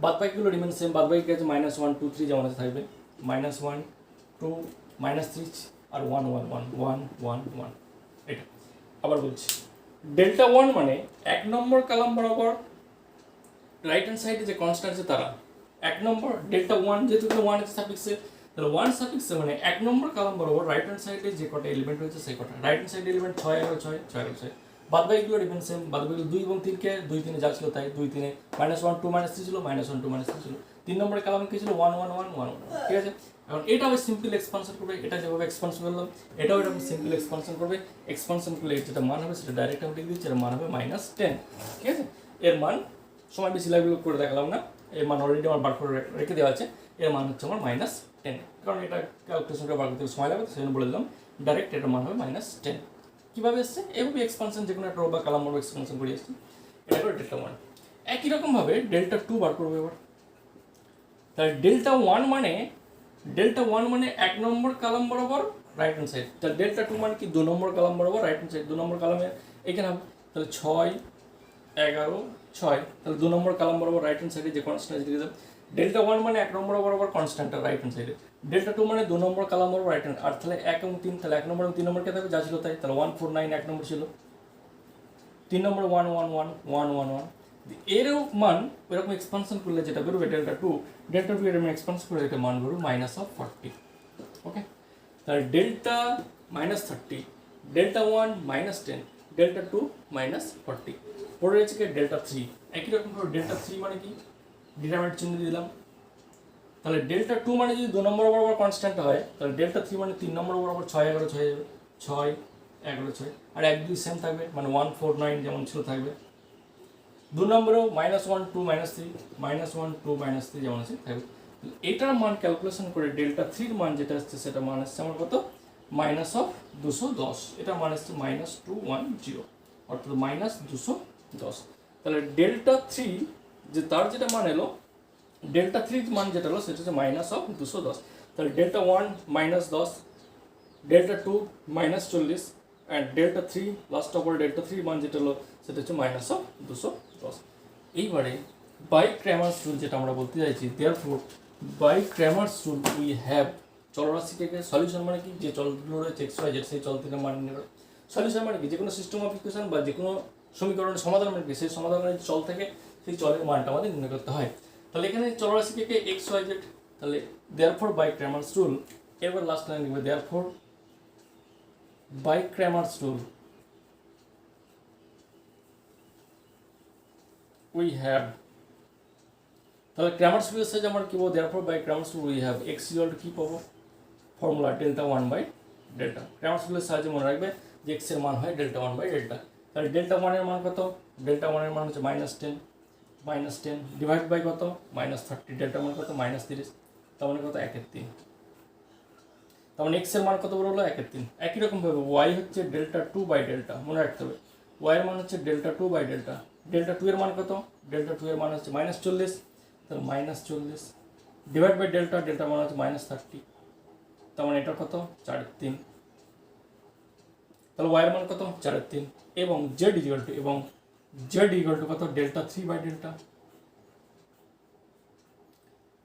বাদ বাকিগুলো রিমেন সেম, বাদ বাকি কি আছে -1 2 3 যেমন আছে থাকবে, -1 2 -3 আর 1 1 1 1 1 1। এটা আবার বলছি, ডেল্টা 1 মানে 1 নম্বর কলাম বরাবর রাইট হ্যান্ড সাইডে যে কনস্ট্যান্ট আছে তারা, 1 নম্বর ডেল্টা 1 যেহেতু 1 আছে সাফিক্সে, তাহলে 1 সাফিক্সে মানে 1 নম্বর কলাম বরাবর রাইট হ্যান্ড সাইডে যে কটা এলিমেন্ট রয়েছে সেই কটা, রাইট হ্যান্ড সাইডে এলিমেন্ট 6 11 6 6 11 6, বাদ বাকিগুলো রিমেন সেম, বাদ বাকিগুলো 2 এবং 3 কে 2 3 যা ছিল তাই, 2 3 -1 2 -3 ছিল, -1 2 -3 ছিল, 3 নম্বরের কলামে কি ছিল 1 1 1 1 1, ঠিক আছে। এখন এটা হবে সিম্পল এক্সপানশন করবে, এটা যেভাবে এক্সপানশন করলাম এটাও এরকম সিম্পল এক্সপানশন করবে, এক্সপানশন করলে যেটা মান হবে সেটা ডাইরেক্ট আমি লিখে দিচ্ছি, এর মান হবে -10, ঠিক আছে। এর মান সময় বেশি লাগবে করে দেখালাম না, এর মান অলরেডি আমার বার করে রেখে দেওয়া আছে, এর মান হচ্ছে আমার -10, কারণ এটা ক্যালকুলেশন করে বার করতে সময় লাগবে সেজন্য বলে দিলাম ডাইরেক্ট এটার মান হবে -10। কীভাবে এসছে এভাবে এক্সপানশন যে কোনো একটা রো বা কালাম বড় এক্সপানশন করে এসছি, এটা করে ডেল্টা 1। একই রকমভাবে ডেল্টা 2 বার করবো এবার। তাহলে ডেল্টা 1 মানে 1 নম্বর কলাম বরাবর রাইট হ্যান্ড সাইড, তাহলে ডেল্টা 2 মানে কি 2 নম্বর কলাম বরাবর রাইট হ্যান্ড সাইড, 2 নম্বর কলামে এখানে হবে, তাহলে 6 11 6, তাহলে 2 নম্বর কলাম বরাবর রাইট হ্যান্ড সাইডে যে কনস্ট্যান্ট দিয়ে দিলাম। ডেল্টা 1 মানে 1 নম্বর বরাবর কনস্ট্যান্টটা রাইট হ্যান্ড সাইডে, ডেল্টা 2 মানে 2 নম্বর কলাম বরাবর রাইট হ্যান্ড, আর তাহলে 1 এবং 3, তাহলে 1 নম্বর এবং 3 নম্বর কে থাকবে যা ছিল তাই, তাহলে 1 4 9 1 নম্বর ছিল, 3 নম্বর 1 1 1 1 1 1। এর মান এরকম এক্সপানশন করলে যেটা বেরোবে ডেল্টা 2 এরকম এক্সপানশন করলে এটা মান বেরোবে -40, ওকে। তাহলে ডেল্টা -30, ডেল্টা 1 -10, ডেল্টা 2 -40, পড়ে রয়েছে কি ডেল্টা 3। একই রকমভাবে ডেল্টা 3 মানে কি ডিটারমিনেন্ট চিহ্ন দিয়ে দিলাম, তাহলে ডেল্টা 2 মানে যদি 2 নম্বর বরাবর কনস্ট্যান্ট হয় তাহলে ডেল্টা 3 মানে 3 নম্বর বরাবর 6 11 6 যাবে, 6 11 6, আর 1 2 সেম থাকবে মানে 1 4 9 যেমন ছিল থাকবে, 2 নম্বরেও -1 2 -3 -1 2 -3 যেমন আছে থাকবে। এটার মান ক্যালকুলেশন করে ডেল্টা 3 মান যেটা আসছে সেটা মান আসছে আমার কত -210, এটার মান আসছে -210 অর্থাৎ -210। তাহলে ডেল্টা 3 যে তার যেটা মান এলো, ডেল্টা 3 মান যেটা হলো সেটা হচ্ছে -210, তাহলে delta 1 -10, delta 2 -40, and delta 3 last of all delta 3 মান যেটা হলো সেটা হচ্ছে -210। এইবারে বাই ক্র্যামার্স রুল যেটা আমরা বলতে চাইছি, therefore by Cramer's rule we have চলরাশিকে সলিউশন মানে কি, যে চলগুলো রয়েছে এক্স ওয়াই জেড সেই চল থেকে মান নির্ণয় করা। সলিউশন মানে কি, যে কোনো সিস্টেম অফ ইকুয়েশন বা যে কোনো সমীকরণের সমাধান মানে কি, সেই সমাধানের চল থেকে সেই চলের মানটা আমাদের নির্ণয় করতে হয়। তাহলে এখানে চলরাশিকে এক্স ওয়াই জেড, তাহলে দেয়ারফোর বাই ক্র্যামার্স রুল, এবার লাস্ট লাইন লিখবে therefore by Cramer's rule we have, তাহলে ক্র্যামার্স রুলের সাহায্যে আমরা কি বলবো, therefore by Cramer's rule we have X equal to কি পাবো, formula delta one by delta. Cramer's রুলের সাহায্যে মনে রাখবে যে এক্স এর মান হয় ডেল্টা ওয়ান বাই ডেল্টা। তাহলে ডেল্টা ওয়ানের মান কত, ডেল্টা ওয়ানের মান হচ্ছে -10 ডিভাইড বাই কত -30, ডেল্টা মান কত -30, তার মানে কত 1/3। তার মানে এক্স এর মান কত বড় হলো 1/3। একই রকম ভাবে ওয়াই হচ্ছে ডেল্টা 2 বাই ডেল্টা, মনে রাখতে হবে ওয়াই এর মান হচ্ছে ডেল্টা 2 বাই ডেল্টা। ডেল্টা 2 এর মান কত, ডেল্টা 2 এর মান হচ্ছে -40, তাহলে -40 ডিভাইড বাই ডেল্টা, ডেল্টা মান হচ্ছে -30, তার মানে এটা কত 4/3। তাহলে ওয়াই এর মান কত 4/3 এবং জেড ইকুয়াল টু কত ডেল্টা 3 বাই ডেল্টা।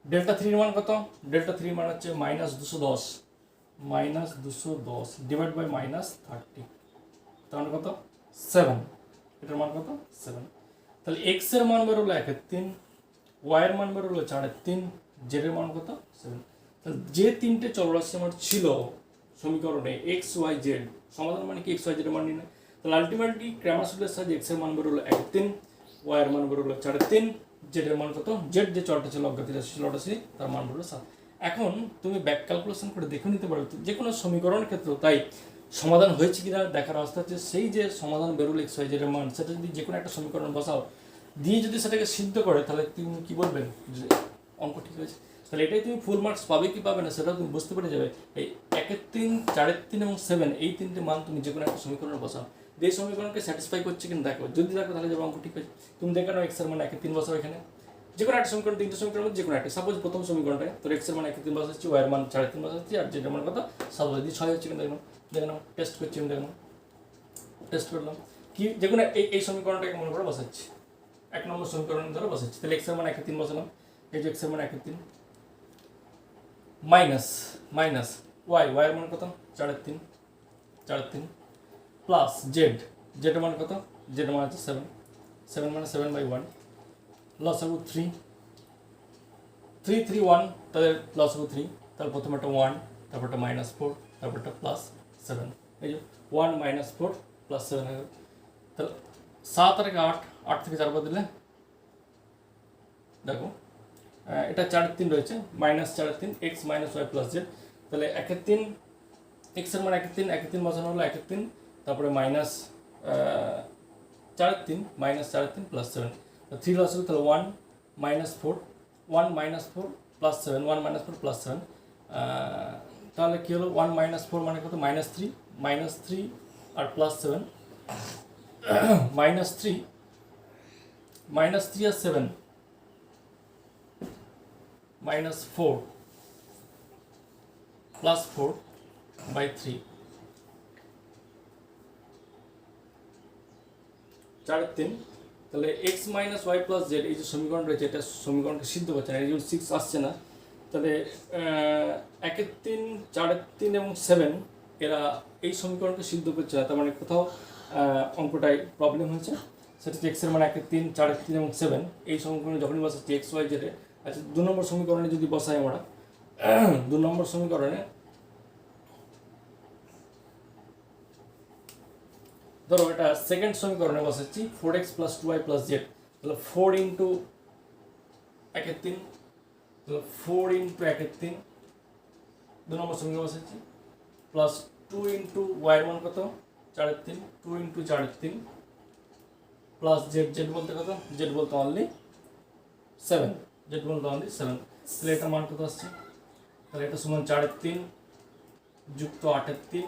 ডেল্টা 3 এর মান কত, ডেল্টা 3 এর মান হচ্ছে -210 ডিভাইড বাই -30, তার মানে কত 7, এটার মান কত 7। তাহলে এক্স এর মান বের হলো 1/3, ওয়াই এর মান বের হলো 4/3, জেড এর মান কত 7। তাহলে যে তিনটে চলরাশি আমার ছিল সমীকরণে এক্স ওয়াই জেড, সমাধান মানে কি এক্স ওয়াই জেড এর মান নির্ণয়। তাহলে আলটিমেটলি ক্র্যামার্স রুলের সাহায্যে এক্স এর মান বের হলো 1/3, ওয়াই এর মান বের হলো 4/3, জেড এর মান কত, জেড যে চলটা ছিল অজ্ঞাত রাশি চলরাশি তার মান বের হলো 7। এখন তুমি ব্যাক ক্যালকুলেশন করে দেখে নিতে পারো যে কোনো সমীকরণের ক্ষেত্রে তাই সমাধান হয়েছে কিনা দেখার অবস্থা হচ্ছে সেই যে সমাধান বেরোলো এক্স ওয়াই জেড এর মান, সেটা যদি যে কোনো একটা সমীকরণ বসাও দিয়ে যদি সেটাকে সিদ্ধ করে তাহলে তুমি কি বলবেন যে অঙ্ক ঠিক হয়েছে। তাহলে এটাই তুমি ফুল মার্কস পাবে কি পাবে না সেটাও তুমি বুঝতে পেরে যাবে। এই 1/3, 4/3 এবং 7 এই তিনটে মান তুমি যে কোনো একটা সমীকরণে বসাও, এই সমীকরণকে স্যাটিসফাই করছে কিনা দেখো, যদি দেখো তাহলে যাবে অঙ্ক ঠিক হয়েছে। তুমি দেখে নাও এক্স এর মান 1/3 বসাও এখানে, যে কোনো একটা সমীকরণ, তিনটে সমীকরণ যে কোনো একটা, সাপোজ প্রথম সমীকরণটায় তোর এক্স এর মান 1/3 বসাচ্ছি, ওয়াই এর মান 4/3 বসাচ্ছি, আর জেড এর মান কত 7 বসাচ্ছি, 6 হচ্ছে কিনা দেখে নাও টেস্ট করছি আমি, দেখে নাও টেস্ট করলাম কি, যে কোনো এই সমীকরণটাকে মনে করে বসাচ্ছি, 1 নম্বর সমীকরণ ধরে বসাচ্ছি। তাহলে এক্স এর মান 1/3 বসালাম, এই যে এক্স এর মান 1/3 মাইনাস ওয়াই এর মান কত 4/3 প্লাস জেড এর মান কত, জেড এর মান হচ্ছে 7 মানে 7/1, লসাগু 3 তাহলে লসাগু 3, তাহলে প্রথমে একটা 1, তারপর একটা -4, তারপর একটা +7, এই যে 1 -4 +7 হয়ে গেল। তাহলে 7 আর 8 থেকে 4 বাদ দিলে দেখো এটা 4/3 রয়েছে, -4/3 x minus y plus z. তাহলে 1/3 এক্স এর মান 1/3 বসানো হলো 1/3, তারপরে -4/3 -4/3 +7, 3 লস হলো, তাহলে 1 -4 +7 1 -4 +7, তাহলে কী হলো 1 -4 মানে কত -3 আর +7 -3 আর 7 -4 +4/3, 4/3। তাহলে x minus y plus z এই যে সমীকরণ রয়েছে এটা সমীকরণকে সিদ্ধ করছে না, এই যে 6 আসছে না। তাহলে 1/3 4/3 এবং 7 এরা এই সমীকরণকে সিদ্ধ করছে না, তার মানে কোথাও অঙ্কটায় প্রবলেম হয়েছে। সেটা হচ্ছে এক্স এর মানে 1/3 4/3 এবং 7 এই সমীকরণে যখনই বসাচ্ছি এক্স ওয়াই জেডে। আচ্ছা 2 নম্বর সমীকরণে যদি বসাই আমরা 2 নম্বর সমীকরণে ধরো এটা সেকেন্ড সমীকরণে বসাচ্ছি 4x + 2y + z, তাহলে 4 × 1/3, তাহলে 4 × 1/3 2 নম্বর সমীকরণে বসাচ্ছি প্লাস 2 × y এর মান কত 4/3, 2 × 4/3 প্লাস z বলতে কত, z বলতে অনলি 7, তাহলে এটার মান কত আসছে, তাহলে এটা সমান 4/3 যুক্ত 8/3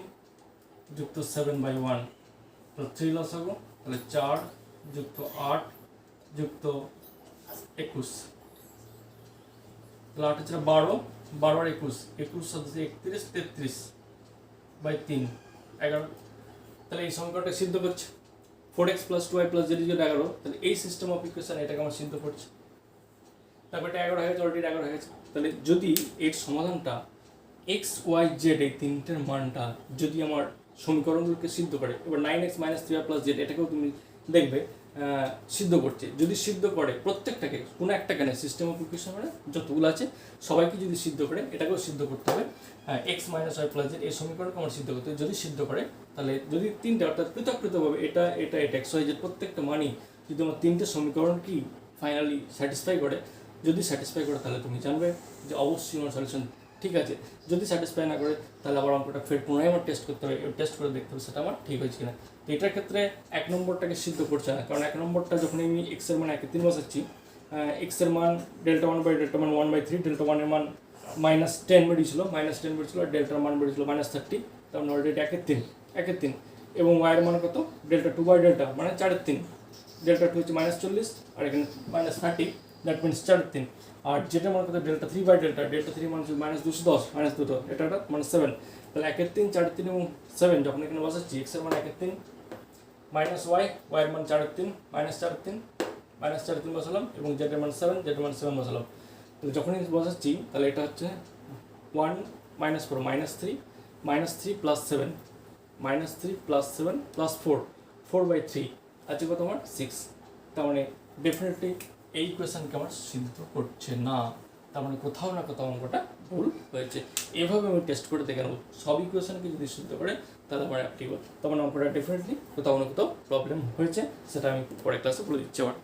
যুক্ত 7/1, তো 3 লস হবে, তাহলে 4 যুক্ত 8 যুক্ত 21, তাহলে 8 হচ্ছে 12 আর 21 হচ্ছে 31 33/3 11। তাহলে এই সমীকরণটা সিদ্ধ করছে 4x + 2y + z = 11। তাহলে এই সিস্টেম অফ ইকুয়েশন এটাকে আমরা সিদ্ধ করছি। তারপর এটা 11 হয়ে গেছে, অলরেডি 11 হয়ে গেছে। তাহলে যদি এর সমাধানটা এক্স ওয়াই জেড এই তিনটের মানটা যদি আমার সমীকরণগুলোকে সিদ্ধ করে, এবার 9x - 3y + z এটাকেও তুমি দেখবে সিদ্ধ করছে। যদি সিদ্ধ করে প্রত্যেকটাকে, কোনো একটা কেন, সিস্টেম অফ ইকুয়েশন মানে যতগুলো আছে সবাইকে যদি সিদ্ধ করে, এটাকেও সিদ্ধ করতে হবে। x - y + z এই সমীকরণকে আমার সিদ্ধ করতে হবে। যদি সিদ্ধ করে তাহলে যদি তিনটে অর্থাৎ পৃথক পৃথকভাবে এটা এটা এটা x y z প্রত্যেকটা মানই যদি আমার তিনটে সমীকরণ কি ফাইনালি স্যাটিসফাই করে, যদি স্যাটিসফাই করে তাহলে তুমি জানবে যে অবশ্যই আমার সলিউশন ঠিক আছে। যদি স্যাটিসফাই না করে তাহলে আবার অঙ্কটা ফের পুনরায় আমার টেস্ট করতে হবে, টেস্ট করে দেখতে হবে সেটা আমার ঠিক হয়েছে কিনা। তো এটার ক্ষেত্রে 1 নম্বরটাকে সিদ্ধ করছে না, কারণ 1 নম্বরটা যখন আমি x এর মান 1/3 বসাচ্ছি, x এর মান Δ1/Δ1 1/3, Δ1 এর মান -10 বেরিয়েছিল, -10 বেরিয়েছিল, আর ডেল্টার মান বেরিয়েছিল -30, তার মানে অলরেডি 1/3 এবং y এর মান কত Δ2/Δ মানে 4/3, Δ2 হচ্ছে -40 আর এখানে -30, দ্যাট মিনস 4/3, আর যেটা মান কত Δ3/Δ3 মান হচ্ছে -210 -2 এটা মানে 7, তাহলে 1/3 4/3 এবং 7 যখন এখানে বসাচ্ছি x এর মান 1/3 y এর মান 4/3 -4/3 বসালাম এবং z এর মান 7 বসালাম। তাহলে যখনই বসাচ্ছি তাহলে এটা হচ্ছে 1 - 4 -3 -3 + 7 -3 + 7 + 4 4/3 আছে কত আমার 6। তার মানে ডেফিনেটলি এই ইকুয়েশনকে আমার সিদ্ধ করছে না, তার মানে কোথাও না কোথাও অঙ্কটা ভুল হয়েছে। এভাবে আমি টেস্ট করে দেখে নেবো সব ইকুয়েশনকে যদি সিদ্ধ করে তাহলে আমার অ্যাপ্লিকেবল, তখন অঙ্কটা ডেফিনেটলি কোথাও না কোথাও প্রবলেম হয়েছে, সেটা আমি পরের ক্লাসে বলে দিচ্ছি আবার।